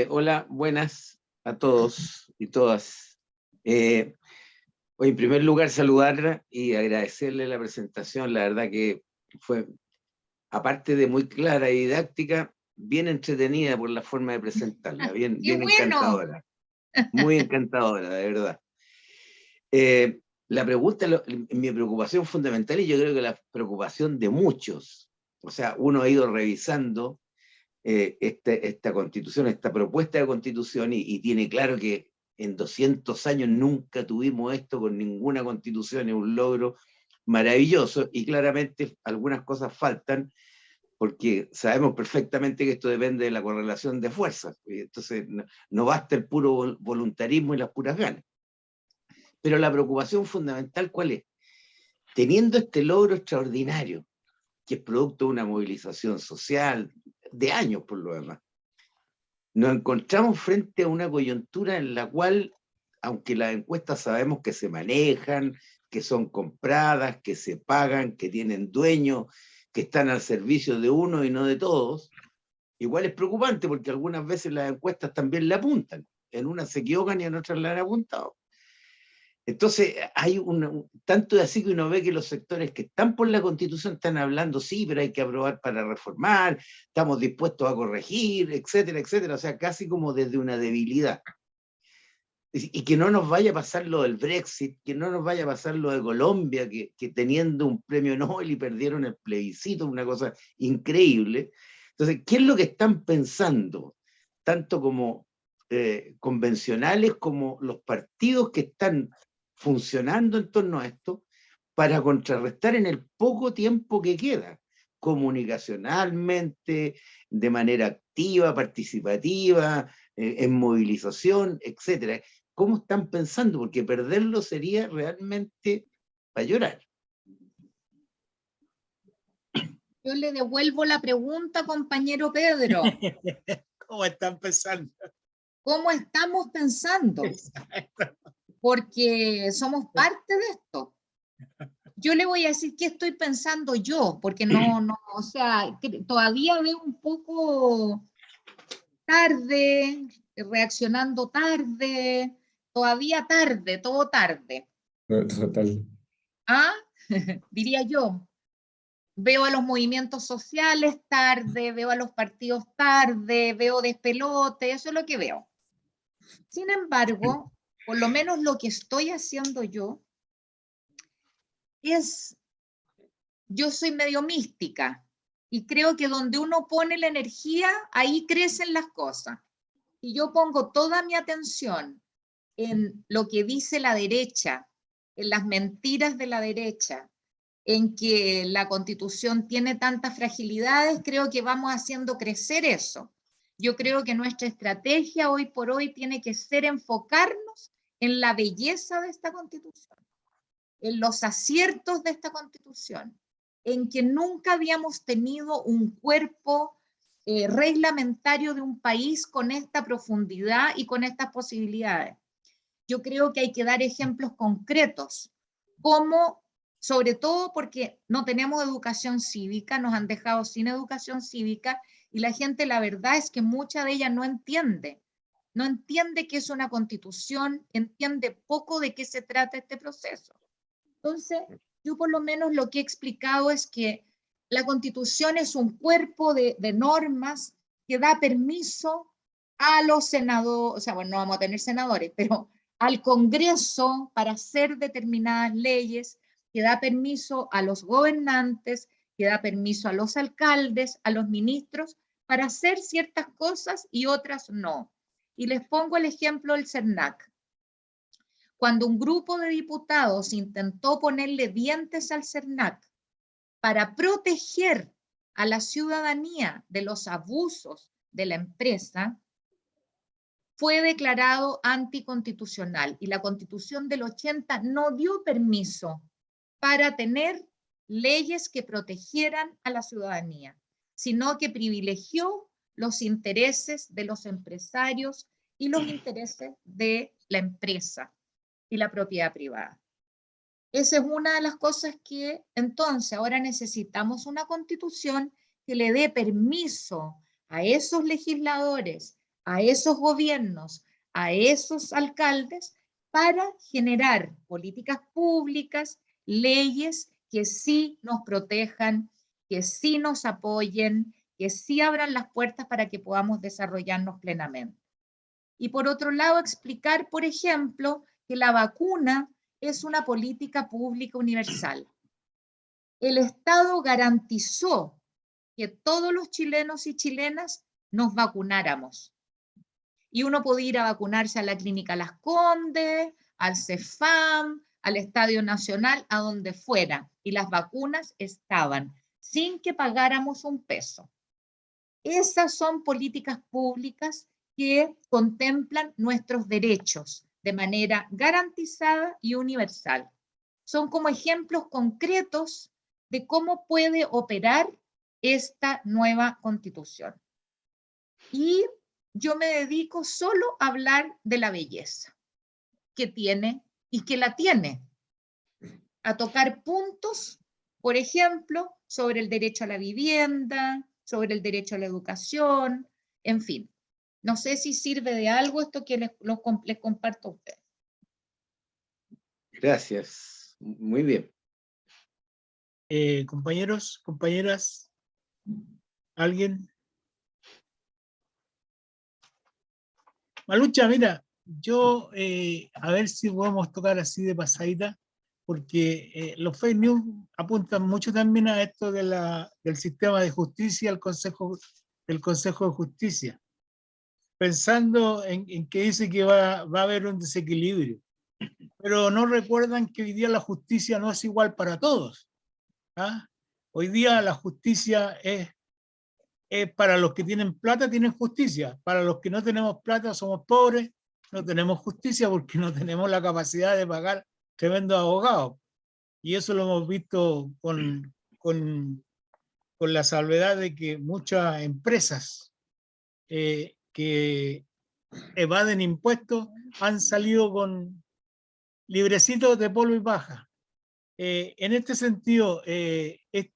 Hola, buenas a todos y todas. Hoy, en primer lugar, saludarla y agradecerle la presentación. La verdad que fue, aparte de muy clara y didáctica, bien entretenida por la forma de presentarla, bien bueno! Encantadora. Muy encantadora, de verdad. La pregunta, mi preocupación fundamental, y yo creo que la preocupación de muchos, o sea, uno ha ido revisando esta constitución, esta propuesta de constitución, y tiene claro que en 200 años nunca tuvimos esto con ninguna constitución, es un logro maravilloso, y claramente algunas cosas faltan, porque sabemos perfectamente que esto depende de la correlación de fuerzas, entonces no basta el puro voluntarismo y las puras ganas. Pero la preocupación fundamental, ¿cuál es? Teniendo este logro extraordinario, que es producto de una movilización social de años por lo demás, nos encontramos frente a una coyuntura en la cual, aunque las encuestas sabemos que se manejan, que son compradas, que se pagan, que tienen dueños, que están al servicio de uno y no de todos, igual es preocupante porque algunas veces las encuestas también le apuntan. En unas se equivocan y en otras le han apuntado. Entonces, hay tanto de así que uno ve que los sectores que están por la Constitución están hablando, sí, pero hay que aprobar para reformar, estamos dispuestos a corregir, etcétera, etcétera. O sea, casi como desde una debilidad. Y que no nos vaya a pasar lo del Brexit, que no nos vaya a pasar lo de Colombia, que teniendo un premio Nobel y perdieron el plebiscito, una cosa increíble. Entonces, ¿qué es lo que están pensando? Tanto como convencionales como los partidos que están funcionando en torno a esto, para contrarrestar en el poco tiempo que queda, comunicacionalmente, de manera activa, participativa, en movilización, etcétera. ¿Cómo están pensando? Porque perderlo sería realmente para llorar. Yo le devuelvo la pregunta, compañero Pedro. ¿Cómo están pensando? ¿Cómo estamos pensando? Porque somos parte de esto. Yo le voy a decir qué estoy pensando yo, porque o sea, todavía veo un poco tarde, reaccionando tarde, todavía tarde, todo tarde. Total. ¿Ah? Diría yo. Veo a los movimientos sociales tarde, veo a los partidos tarde, veo despelote, eso es lo que veo. Sin embargo, por lo menos lo que estoy haciendo yo es, yo soy medio mística y creo que donde uno pone la energía, ahí crecen las cosas. Y yo pongo toda mi atención en lo que dice la derecha, en las mentiras de la derecha, en que la Constitución tiene tantas fragilidades, creo que vamos haciendo crecer eso. Yo creo que nuestra estrategia hoy por hoy tiene que ser enfocarnos en la belleza de esta Constitución, en los aciertos de esta Constitución, en que nunca habíamos tenido un cuerpo reglamentario de un país con esta profundidad y con estas posibilidades. Yo creo que hay que dar ejemplos concretos, como, sobre todo porque no tenemos educación cívica, nos han dejado sin educación cívica, y la gente, la verdad es que mucha de ella no entiende qué es una constitución, entiende poco de qué se trata este proceso. Entonces, yo por lo menos lo que he explicado es que la Constitución es un cuerpo de normas que da permiso a los senadores, o sea, bueno, no vamos a tener senadores, pero al Congreso para hacer determinadas leyes, que da permiso a los gobernantes, que da permiso a los alcaldes, a los ministros, para hacer ciertas cosas y otras no. Y les pongo el ejemplo del CERNAC. Cuando un grupo de diputados intentó ponerle dientes al CERNAC para proteger a la ciudadanía de los abusos de la empresa, fue declarado anticonstitucional y la Constitución del 80 no dio permiso para tener leyes que protegieran a la ciudadanía, sino que privilegió los intereses de los empresarios y los intereses de la empresa y la propiedad privada. Esa es una de las cosas que entonces ahora necesitamos una constitución que le dé permiso a esos legisladores, a esos gobiernos, a esos alcaldes para generar políticas públicas, leyes que sí nos protejan, que sí nos apoyen, que sí abran las puertas para que podamos desarrollarnos plenamente. Y por otro lado, explicar, por ejemplo, que la vacuna es una política pública universal. El Estado garantizó que todos los chilenos y chilenas nos vacunáramos. Y uno podía ir a vacunarse a la Clínica Las Condes, al CEFAM, al Estadio Nacional, a donde fuera. Y las vacunas estaban, sin que pagáramos un peso. Esas son políticas públicas que contemplan nuestros derechos de manera garantizada y universal. Son como ejemplos concretos de cómo puede operar esta nueva Constitución. Y yo me dedico solo a hablar de la belleza que tiene y que la tiene, a tocar puntos, por ejemplo, sobre el derecho a la vivienda, sobre el derecho a la educación, en fin. No sé si sirve de algo esto que les comparto a ustedes. Gracias. Muy bien. Compañeros, compañeras, ¿alguien? Malucha, mira, yo a ver si podemos tocar así de pasadita, porque los fake news apuntan mucho también a esto de del sistema de justicia, del Consejo de Justicia, pensando en que dice que va a haber un desequilibrio, pero no recuerdan que hoy día la justicia no es igual para todos. ¿Ah? Hoy día la justicia es para los que tienen plata, tienen justicia. Para los que no tenemos plata, somos pobres, no tenemos justicia porque no tenemos la capacidad de pagar tremendos abogados. Y eso lo hemos visto con la salvedad de que muchas empresas que evaden impuestos han salido con librecitos de polvo y paja. En este sentido, este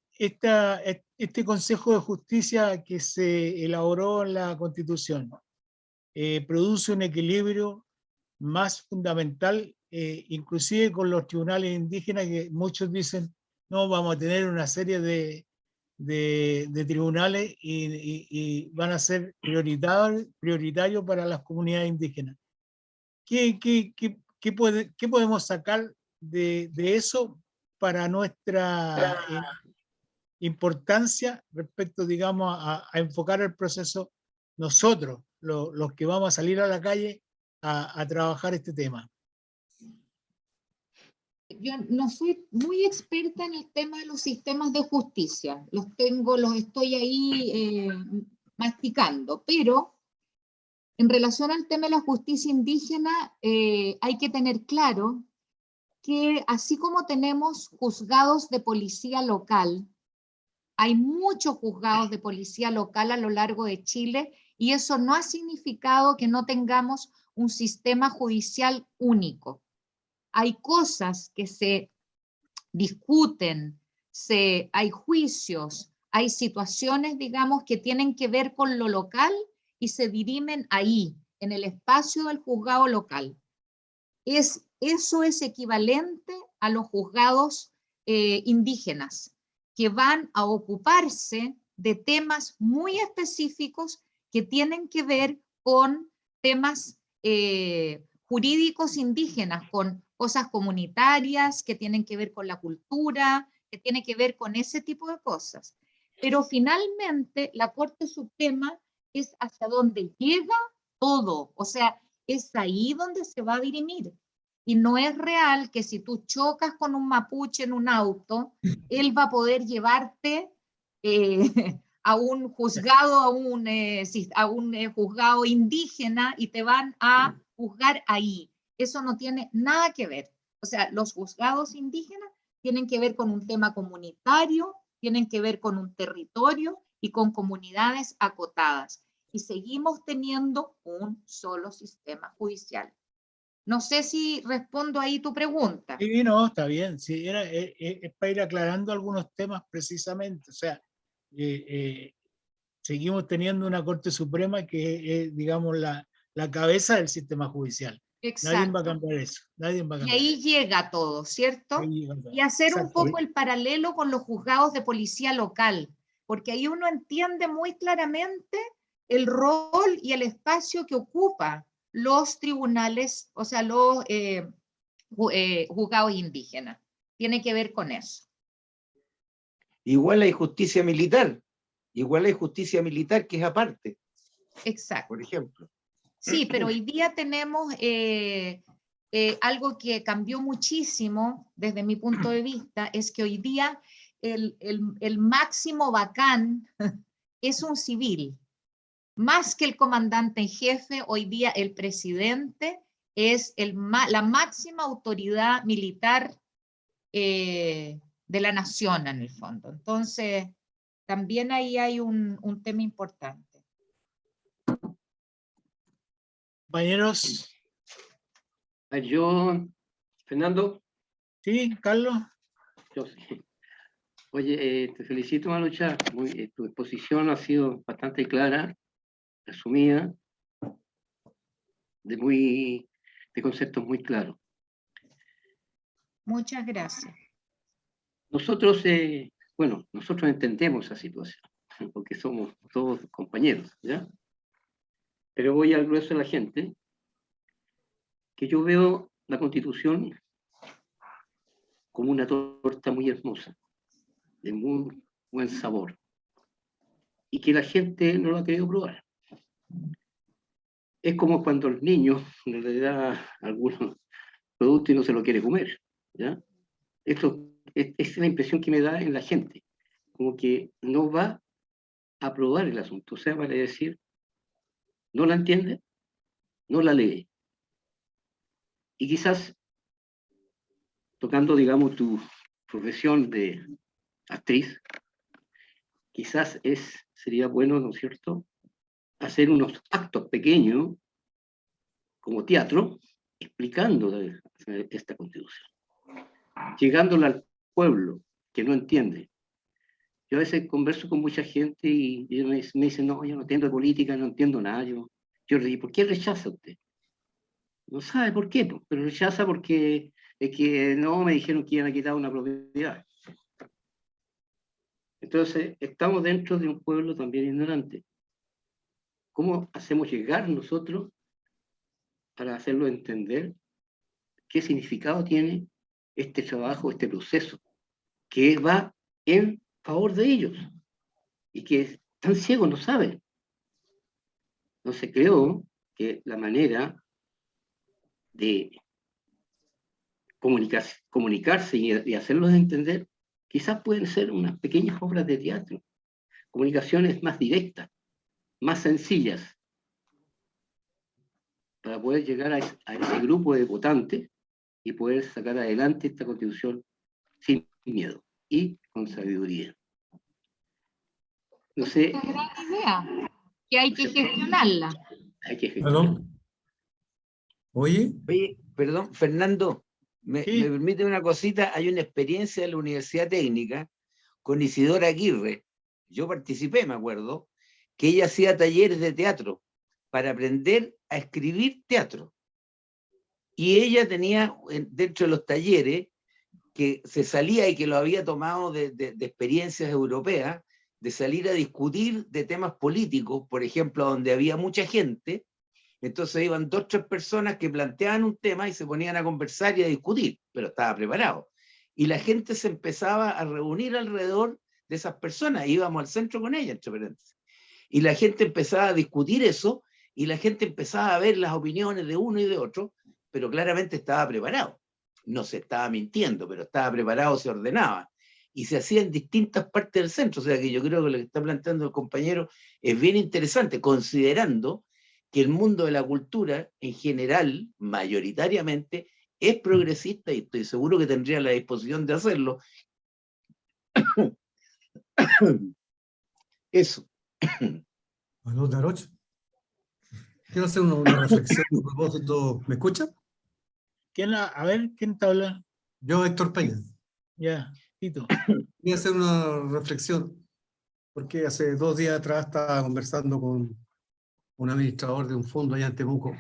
Consejo de Justicia que se elaboró en la Constitución produce un equilibrio más fundamental, inclusive con los tribunales indígenas, que muchos dicen, no, vamos a tener una serie de tribunales y van a ser prioritarios para las comunidades indígenas. ¿Qué podemos sacar de eso para nuestra importancia respecto, digamos, a enfocar el proceso nosotros, los que vamos a salir a la calle, a trabajar este tema? Yo no soy muy experta en el tema de los sistemas de justicia. Los estoy ahí masticando, pero en relación al tema de la justicia indígena, hay que tener claro que así como tenemos juzgados de policía local, hay muchos juzgados de policía local a lo largo de Chile, y eso no ha significado que no tengamos un sistema judicial único. Hay cosas que se discuten, hay juicios, hay situaciones, digamos, que tienen que ver con lo local y se dirimen ahí, en el espacio del juzgado local. Eso es equivalente a los juzgados indígenas, que van a ocuparse de temas muy específicos que tienen que ver con temas jurídicos indígenas, con cosas comunitarias, que tienen que ver con la cultura, que tienen que ver con ese tipo de cosas. Pero finalmente la Corte Suprema es hacia donde llega todo, o sea, es ahí donde se va a dirimir. Y no es real que si tú chocas con un mapuche en un auto, él va a poder llevarte a un juzgado, a un juzgado indígena, y te van a juzgar ahí. Eso no tiene nada que ver. O sea, los juzgados indígenas tienen que ver con un tema comunitario, tienen que ver con un territorio y con comunidades acotadas. Y seguimos teniendo un solo sistema judicial. No sé si respondo ahí tu pregunta. Sí, no, está bien. Sí, es para ir aclarando algunos temas precisamente. O sea, seguimos teniendo una Corte Suprema que es, digamos, la cabeza del sistema judicial. Nadie va a Exacto. cambiar eso. Nadie va a Y cambiar ahí eso. llega todo, ¿cierto? Ahí llega todo. Y hacer un Exacto. poco el paralelo con los juzgados de policía local, porque ahí uno entiende muy claramente el rol y el espacio que ocupa los tribunales, o sea, los juzgados indígenas. Tiene que ver con eso. Igual hay justicia militar. Igual hay justicia militar que es aparte, Exacto. por ejemplo. Sí, pero hoy día tenemos algo que cambió muchísimo desde mi punto de vista, es que hoy día el máximo bacán es un civil. Más que el comandante en jefe, hoy día el presidente es la máxima autoridad militar de la nación, en el fondo. Entonces, también ahí hay un tema importante. Compañeros. Yo, Fernando. Sí, Carlos. Yo sí. Oye, te felicito, Malucha. Tu exposición ha sido bastante clara, resumida, de conceptos muy claros. Muchas gracias. Nosotros entendemos esa situación, porque somos todos compañeros, ¿ya? Pero voy al grueso de la gente, que yo veo la Constitución como una torta muy hermosa, de muy buen sabor, y que la gente no la ha querido probar. Es como cuando el niño le da algunos productos y no se lo quiere comer, ¿ya? Esto es la impresión que me da en la gente, como que no va a probar el asunto, o sea, vale decir, no la entiende, no la lee. Y quizás, tocando, digamos, tu profesión de actriz, quizás sería bueno, ¿no es cierto?, hacer unos actos pequeños, como teatro, explicando esta Constitución, llegándole al pueblo que no entiende. Yo a veces converso con mucha gente y ellos me dicen, no, yo no entiendo de política, no entiendo nada. Yo le digo, ¿por qué rechaza usted? No sabe por qué, pero rechaza porque es que no me dijeron que iban a quitar una propiedad. Entonces, estamos dentro de un pueblo también ignorante. ¿Cómo hacemos llegar nosotros para hacerlo entender qué significado tiene este trabajo, este proceso, que va en favor de ellos y que están ciegos, no saben? Entonces creo que la manera de comunicarse y hacerlos entender, quizás pueden ser unas pequeñas obras de teatro, comunicaciones más directas, más sencillas, para poder llegar a ese grupo de votantes y poder sacar adelante esta constitución sin miedo y con sabiduría. No sé. Es una gran idea, que hay que gestionarla. Hay que gestionar. ¿Aló? Oye, Oye, perdón, Fernando, ¿me Sí. permite una cosita? Hay una experiencia de la Universidad Técnica con Isidora Aguirre. Yo participé, me acuerdo, que ella hacía talleres de teatro para aprender a escribir teatro. Y ella tenía dentro de los talleres que se salía y que lo había tomado de experiencias europeas, de salir a discutir de temas políticos, por ejemplo, donde había mucha gente. Entonces iban 2 o 3 personas que planteaban un tema y se ponían a conversar y a discutir, pero estaba preparado. Y la gente se empezaba a reunir alrededor de esas personas, íbamos al centro con ellas, entre paréntesis. Y la gente empezaba a discutir eso, y la gente empezaba a ver las opiniones de uno y de otro, pero claramente estaba preparado. No se estaba mintiendo, pero estaba preparado, se ordenaba. Y se hacía en distintas partes del centro, o sea que yo creo que lo que está planteando el compañero es bien interesante, considerando que el mundo de la cultura en general, mayoritariamente, es progresista y estoy seguro que tendría la disposición de hacerlo. Eso. aló, Daroch. Quiero hacer una reflexión a propósito. ¿Me escucha? A ver, ¿quién está hablando? Yo, Héctor Peña. Ya, Tito. Quería hacer una reflexión, porque hace 2 días atrás estaba conversando con un administrador de un fondo allá en Temuco,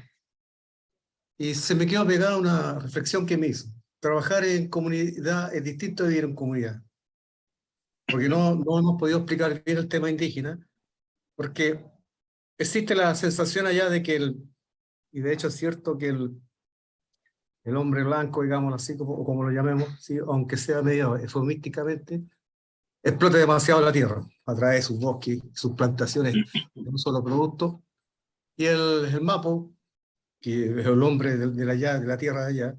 y se me quedó pegada una reflexión que me hizo. Trabajar en comunidad es distinto de vivir en comunidad, porque no hemos podido explicar bien el tema indígena, porque existe la sensación allá de que y de hecho es cierto que el hombre blanco, digamos así, como lo llamemos, ¿sí? Aunque sea medio eufemísticamente, explota demasiado la tierra, a través de sus bosques, sus plantaciones de un solo producto, y el Mapo, que es el hombre de la tierra de allá,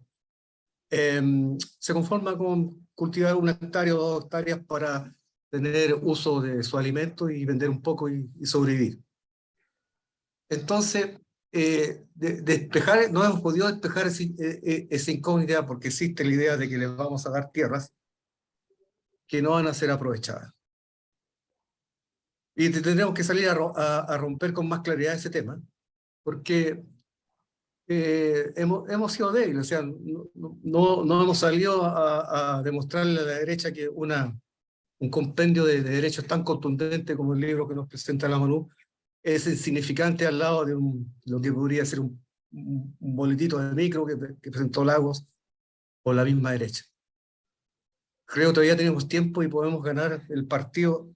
se conforma con cultivar 1 hectárea o 2 hectáreas para tener uso de su alimento y vender un poco y sobrevivir. Entonces, despejar, no hemos podido despejar esa incógnita, porque existe la idea de que les vamos a dar tierras que no van a ser aprovechadas. Y tendremos que salir a romper con más claridad ese tema, porque hemos sido débiles, o sea, no hemos salido a demostrarle a la derecha que un compendio de derechos tan contundente como el libro que nos presenta la Manu es insignificante al lado de lo que podría ser un boletito de micro que presentó Lagos o la misma derecha. Creo que todavía tenemos tiempo y podemos ganar el partido,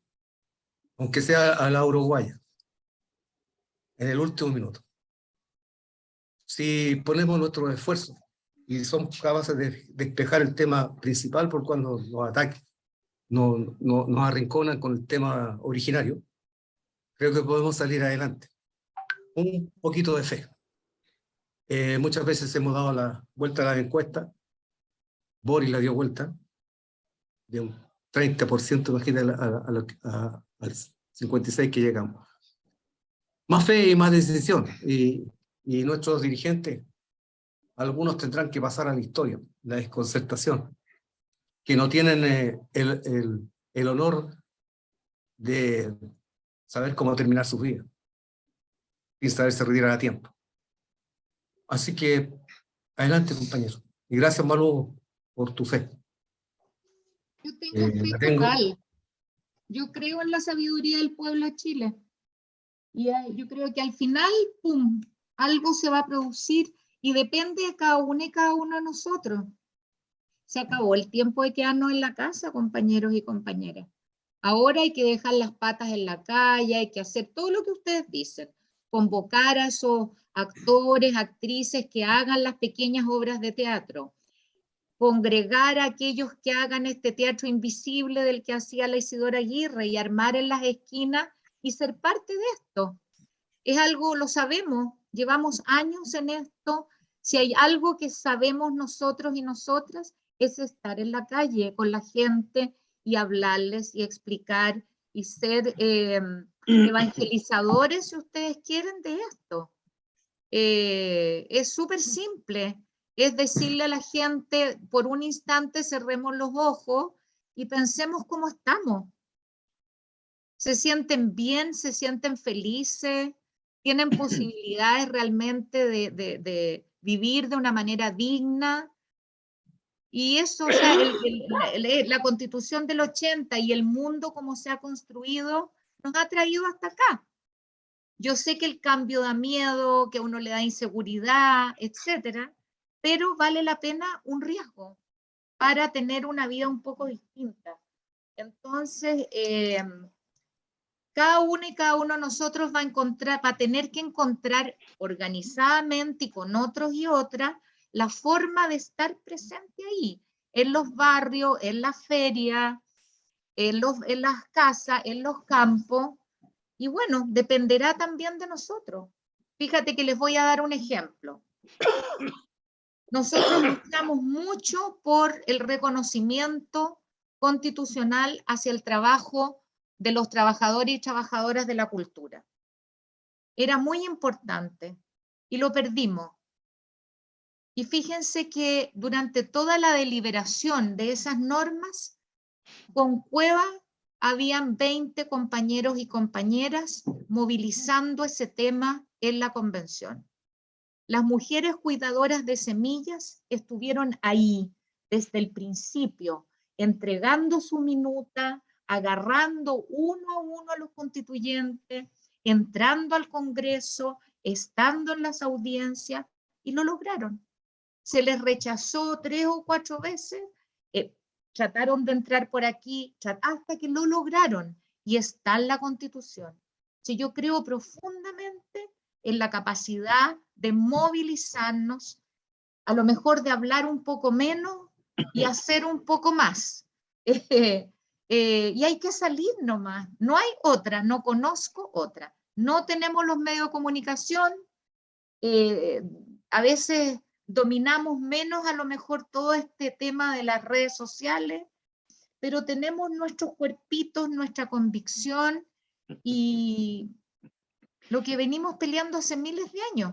aunque sea a la uruguaya, en el último minuto. Si ponemos nuestro esfuerzo y somos capaces de despejar el tema principal por cuando nos ataquen, nos arrinconan con el tema originario, creo que podemos salir adelante. Un poquito de fe. Muchas veces hemos dado la vuelta a la encuesta. Boris la dio vuelta de un 30%, imagínate, al 56% que llegamos. Más fe y más decisión. Y nuestros dirigentes, algunos tendrán que pasar a la historia, la desconcertación, que no tienen el honor de saber cómo terminar su vida, sin saberse retirar a tiempo. Así que, adelante, compañero. Y gracias, Manu, por tu fe. Yo tengo fe total. Yo creo en la sabiduría del pueblo de Chile. Y yo creo que al final, ¡pum!, algo se va a producir y depende de cada uno y cada uno de nosotros. Se acabó el tiempo de quedarnos en la casa, compañeros y compañeras. Ahora hay que dejar las patas en la calle, hay que hacer todo lo que ustedes dicen. Convocar a esos actores, actrices que hagan las pequeñas obras de teatro. Congregar a aquellos que hagan este teatro invisible del que hacía la Isidora Aguirre y armar en las esquinas y ser parte de esto. Es algo, lo sabemos, llevamos años en esto, Si hay algo que sabemos nosotros y nosotras, es estar en la calle con la gente y hablarles y explicar y ser evangelizadores, si ustedes quieren, de esto. Es súper simple, es decirle a la gente, por un instante cerremos los ojos y pensemos cómo estamos. ¿Se sienten bien? ¿Se sienten felices? ¿Tienen posibilidades realmente de vivir de una manera digna? Y eso, o sea, la Constitución del 80 y el mundo como se ha construido nos ha traído hasta acá. Yo sé que el cambio da miedo, que a uno le da inseguridad, etcétera, pero vale la pena un riesgo para tener una vida un poco distinta. Entonces, cada uno y cada uno de nosotros va a tener que encontrar organizadamente y con otros y otras la forma de estar presente ahí, en los barrios, en la feria, en las casas, en los campos. Y bueno, dependerá también de nosotros. Fíjate que les voy a dar un ejemplo. Nosotros luchamos mucho por el reconocimiento constitucional hacia el trabajo de los trabajadores y trabajadoras de la cultura. Era muy importante y lo perdimos. Y fíjense que durante toda la deliberación de esas normas, con Cueva habían 20 compañeros y compañeras movilizando ese tema en la convención. Las mujeres cuidadoras de semillas estuvieron ahí desde el principio, entregando su minuta, agarrando uno a uno a los constituyentes, entrando al Congreso, estando en las audiencias, y lo lograron. Se les rechazó 3 o 4 veces, trataron de entrar por aquí, hasta que lo lograron, y está en la Constitución. Si yo creo profundamente en la capacidad de movilizarnos, a lo mejor de hablar un poco menos y hacer un poco más. Y hay que salir nomás, no hay otra, no conozco otra. No tenemos los medios de comunicación, a veces dominamos menos a lo mejor todo este tema de las redes sociales, pero tenemos nuestros cuerpitos, nuestra convicción y lo que venimos peleando hace miles de años.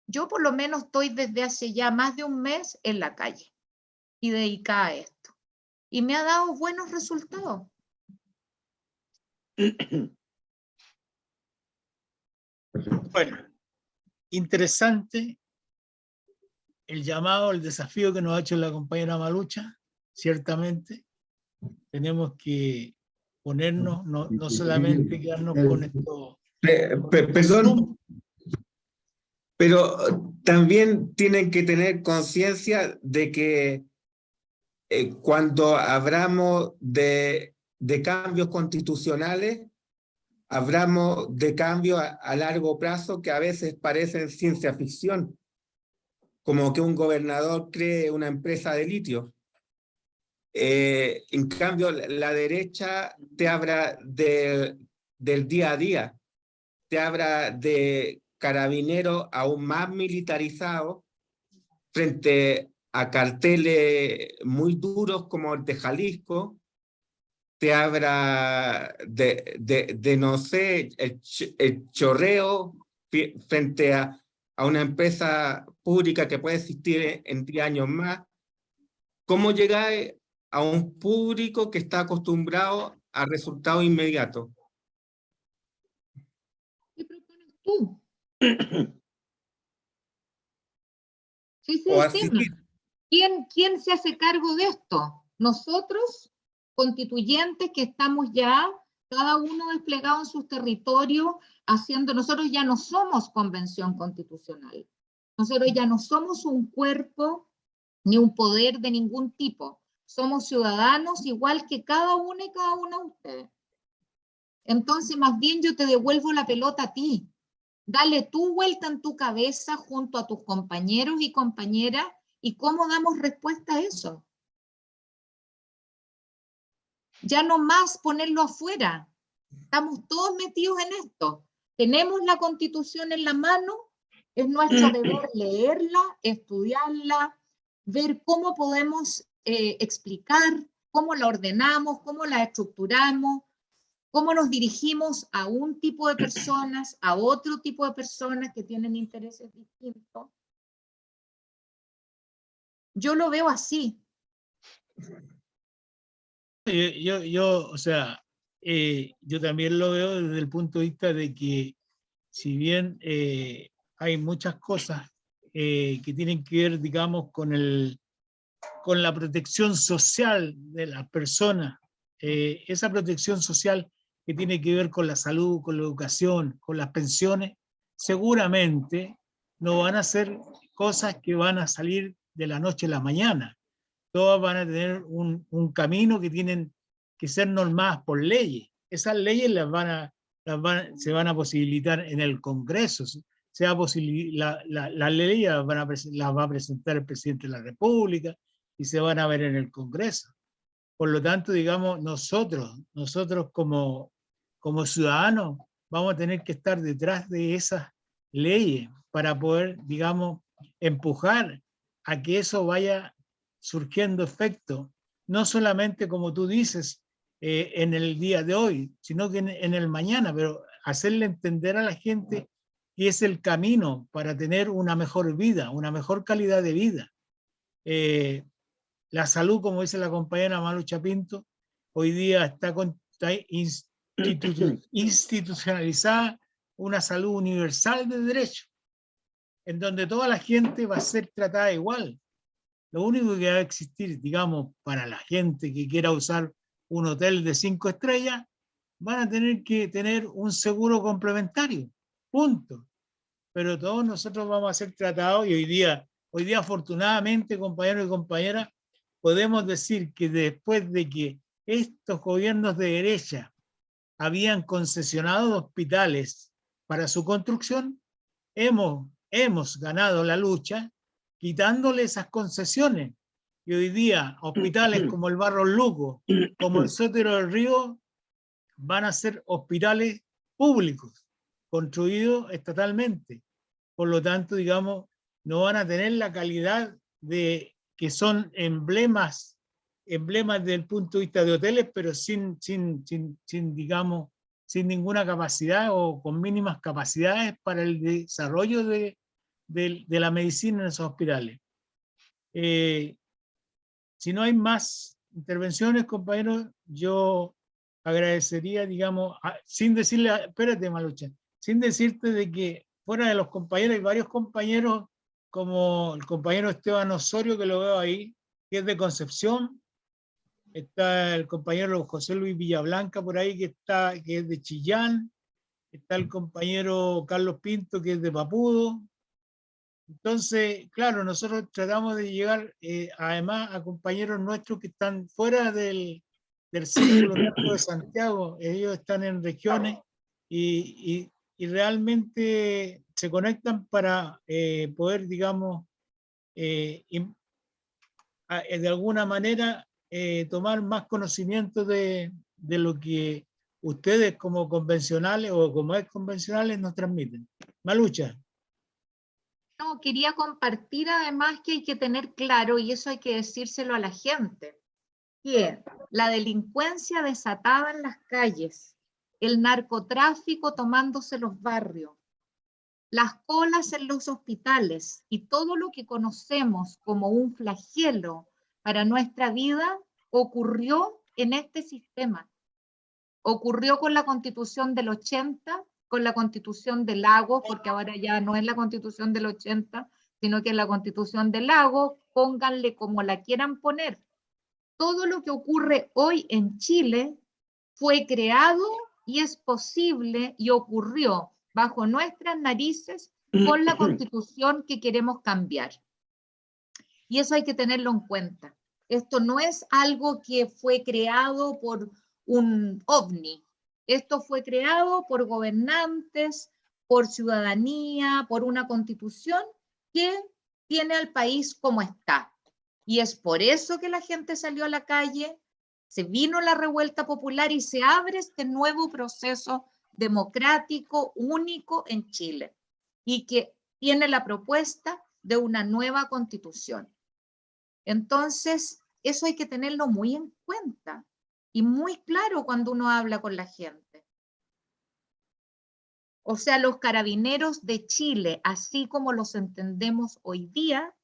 Yo por lo menos estoy desde hace ya más de un mes en la calle y dedicada a esto. Y me ha dado buenos resultados. Bueno, interesante el llamado, el desafío que nos ha hecho la compañera Malucha. Ciertamente tenemos que ponernos, no solamente quedarnos con esto. Perdón, pero también tienen que tener conciencia de que cuando hablamos de cambios constitucionales, hablamos de cambios a largo plazo que a veces parecen ciencia ficción, como que un gobernador cree una empresa de litio. En cambio, la derecha te habla del día a día, te habla de carabineros aún más militarizados frente a carteles muy duros como el de Jalisco, te habla de no sé, el chorreo frente a una empresa pública que puede existir en 10 años más. ¿Cómo llegar a un público que está acostumbrado a resultados inmediatos? ¿Qué propones tú? Sí, O sí, así, ¿Quién se hace cargo de esto? Nosotros, constituyentes que estamos ya, cada uno desplegado en sus territorios, nosotros ya no somos convención constitucional. Nosotros ya no somos un cuerpo ni un poder de ningún tipo. Somos ciudadanos igual que cada uno y cada uno de ustedes. Entonces, más bien yo te devuelvo la pelota a ti. Dale tu vuelta en tu cabeza junto a tus compañeros y compañeras y cómo damos respuesta a eso. Ya no más ponerlo afuera. Estamos todos metidos en esto. Tenemos la Constitución en la mano, Es nuestro deber leerla, estudiarla, ver cómo podemos explicar, cómo la ordenamos, cómo la estructuramos, cómo nos dirigimos a un tipo de personas, a otro tipo de personas que tienen intereses distintos. Yo lo veo así. O sea, yo también lo veo desde el punto de vista de que si bien hay muchas cosas que tienen que ver, digamos, con la protección social de las personas, esa protección social que tiene que ver con la salud, con la educación, con las pensiones, seguramente no van a ser cosas que van a salir de la noche a la mañana. Todas van a tener un camino que tienen que ser normadas por leyes. Esas leyes se van a posibilitar en el Congreso. La ley las va a presentar el presidente de la República y se van a ver en el Congreso. Por lo tanto, digamos, nosotros como ciudadanos vamos a tener que estar detrás de esas leyes para poder, digamos, empujar a que eso vaya surgiendo efecto, no solamente como tú dices, en el día de hoy, sino que en el mañana, pero hacerle entender a la gente que es el camino para tener una mejor vida, una mejor calidad de vida. La salud, como dice la compañera Malucha Pinto, hoy día está institucionalizada una salud universal de derecho, en donde toda la gente va a ser tratada igual. Lo único que va a existir, digamos, para la gente que quiera usar un hotel de 5 estrellas, van a tener que tener un seguro complementario, punto. Pero todos nosotros vamos a ser tratados y hoy día afortunadamente, compañeros y compañeras, podemos decir que después de que estos gobiernos de derecha habían concesionado hospitales para su construcción, hemos ganado la lucha quitándole esas concesiones. Y hoy día hospitales como el Barros Luco, como el Sotero del Río, van a ser hospitales públicos, construidos estatalmente. Por lo tanto, digamos, no van a tener la calidad de que son emblemas desde el punto de vista de hoteles, pero sin digamos, sin ninguna capacidad o con mínimas capacidades para el desarrollo de la medicina en esos hospitales. Si no hay más intervenciones, compañeros, yo agradecería, digamos, sin decirle, espérate, Malucha, sin decirte de que fuera de los compañeros hay varios compañeros, como el compañero Esteban Osorio, que lo veo ahí, que es de Concepción, está el compañero José Luis Villablanca por ahí, que es de Chillán, está el compañero Carlos Pinto, que es de Papudo. Entonces, claro, nosotros tratamos de llegar además a compañeros nuestros que están fuera del círculo de Santiago. Ellos están en regiones y realmente se conectan para poder, digamos, de alguna manera tomar más conocimiento de lo que ustedes como convencionales o como ex convencionales nos transmiten. Malucha. No, quería compartir además que hay que tener claro, y eso hay que decírselo a la gente, que la delincuencia desatada en las calles, el narcotráfico tomándose los barrios, las colas en los hospitales y todo lo que conocemos como un flagelo para nuestra vida ocurrió en este sistema. Ocurrió con la Constitución del 80, con la Constitución de Lagos, porque ahora ya no es la Constitución del 80, sino que es la Constitución de Lagos, pónganle como la quieran poner. Todo lo que ocurre hoy en Chile fue creado y es posible y ocurrió bajo nuestras narices con la Constitución que queremos cambiar. Y eso hay que tenerlo en cuenta. Esto no es algo que fue creado por un ovni. Esto fue creado por gobernantes, por ciudadanía, por una constitución que tiene al país como está. Y es por eso que la gente salió a la calle, se vino la revuelta popular y se abre este nuevo proceso democrático único en Chile. Y que tiene la propuesta de una nueva constitución. Entonces, eso hay que tenerlo muy en cuenta y muy claro cuando uno habla con la gente. O sea, los carabineros de Chile, así como los entendemos hoy día,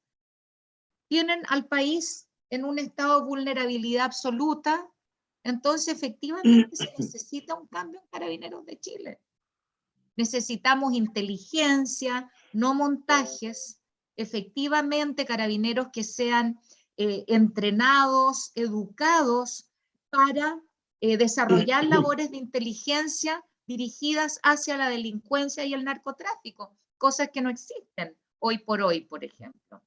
tienen al país en un estado de vulnerabilidad absoluta. Entonces, efectivamente, se necesita un cambio en Carabineros de Chile. Necesitamos inteligencia, no montajes. Efectivamente, carabineros que sean entrenados, educados para desarrollar labores de inteligencia dirigidas hacia la delincuencia y el narcotráfico, cosas que no existen hoy, por ejemplo.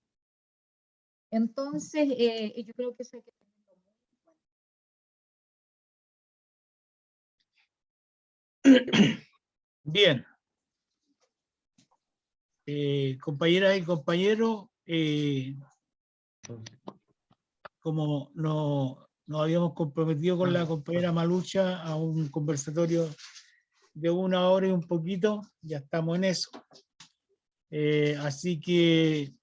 Entonces, yo creo que eso hay que tenerlo muy en cuenta. Bien. Compañeras y compañeros, como nos habíamos comprometido con la compañera Malucha a un conversatorio de 1 hora y un poquito, ya estamos en eso. Así que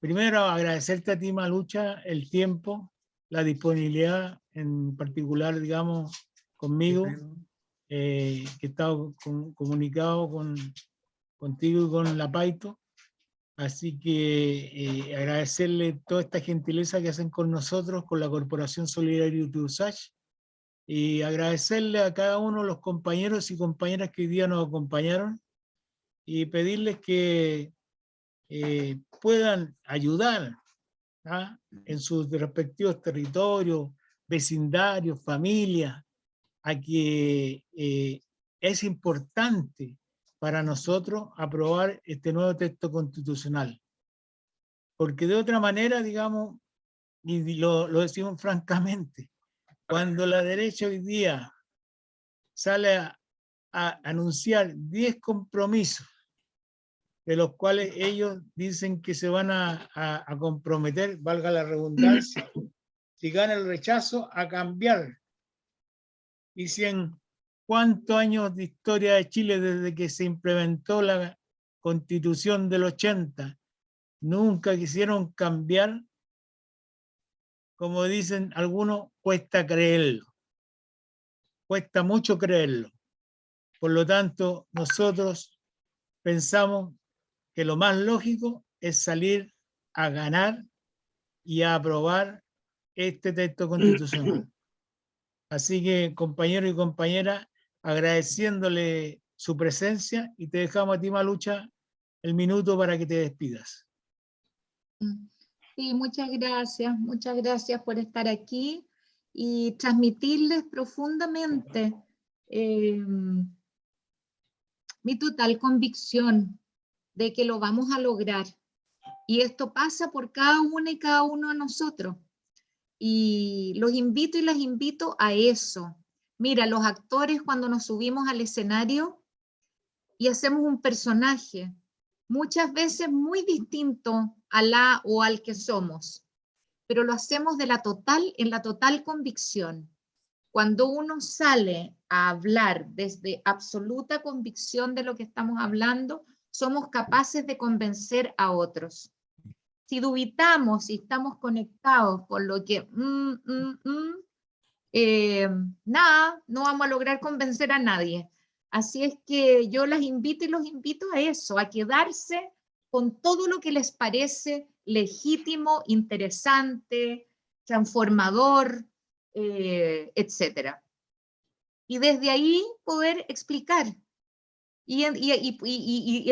primero agradecerte a ti, Malucha, el tiempo, la disponibilidad, en particular, digamos, conmigo, que he estado comunicado contigo y con la Paito. Así que agradecerle toda esta gentileza que hacen con nosotros, con la Corporación Solidaria UTUSACH, y agradecerle a cada uno de los compañeros y compañeras que hoy día nos acompañaron, y pedirles que puedan ayudar en sus respectivos territorios, vecindarios, familias, a que es importante para nosotros aprobar este nuevo texto constitucional. Porque de otra manera, digamos, y lo decimos francamente, cuando la derecha hoy día sale a anunciar 10 compromisos, de los cuales ellos dicen que se van a comprometer, valga la redundancia, si gana el rechazo, a cambiar. Dicen, ¿cuántos años de historia de Chile desde que se implementó la Constitución del 80? Nunca quisieron cambiar. Como dicen algunos, cuesta creerlo. Cuesta mucho creerlo. Por lo tanto, nosotros pensamos que lo más lógico es salir a ganar y a aprobar este texto constitucional. Así que, compañeros y compañeras, agradeciéndole su presencia, y te dejamos a ti, Malucha, el minuto para que te despidas. Sí, muchas gracias por estar aquí y transmitirles profundamente mi total convicción de que lo vamos a lograr. Y esto pasa por cada una y cada uno de nosotros. Y los invito y las invito a eso. Mira, los actores, cuando nos subimos al escenario y hacemos un personaje, muchas veces muy distinto a la o al que somos, pero lo hacemos en la total convicción. Cuando uno sale a hablar desde absoluta convicción de lo que estamos hablando, somos capaces de convencer a otros. Si dubitamos, si estamos conectados con lo que nada, no vamos a lograr convencer a nadie. Así es que yo las invito y los invito a eso, a quedarse con todo lo que les parece legítimo, interesante, transformador, etcétera. Y desde ahí poder explicar y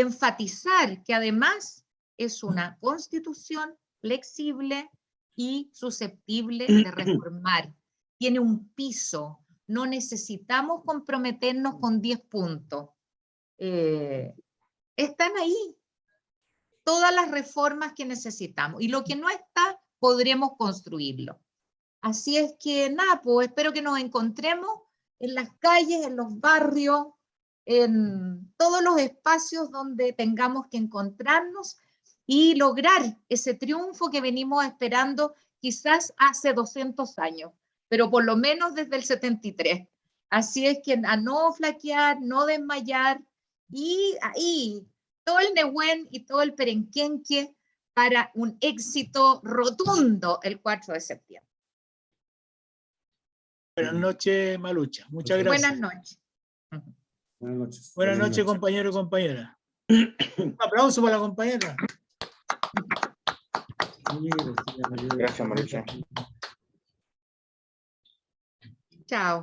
enfatizar que además es una constitución flexible y susceptible de reformar. Tiene un piso, no necesitamos comprometernos con 10 puntos. Están ahí todas las reformas que necesitamos, y lo que no está, podremos construirlo. Así es que nada, pues espero que nos encontremos en las calles, en los barrios, en todos los espacios donde tengamos que encontrarnos y lograr ese triunfo que venimos esperando quizás hace 200 años, pero por lo menos desde el 73. Así es que a no flaquear, no desmayar, y ahí todo el Nehuen y todo el Perenquenque para un éxito rotundo el 4 de septiembre. Buenas noches, Malucha. Muchas gracias. Buenas noches. Buenas noches. Buenas noches, compañero y compañera. Un aplauso para la compañera. Gracias, Malucha. Chao.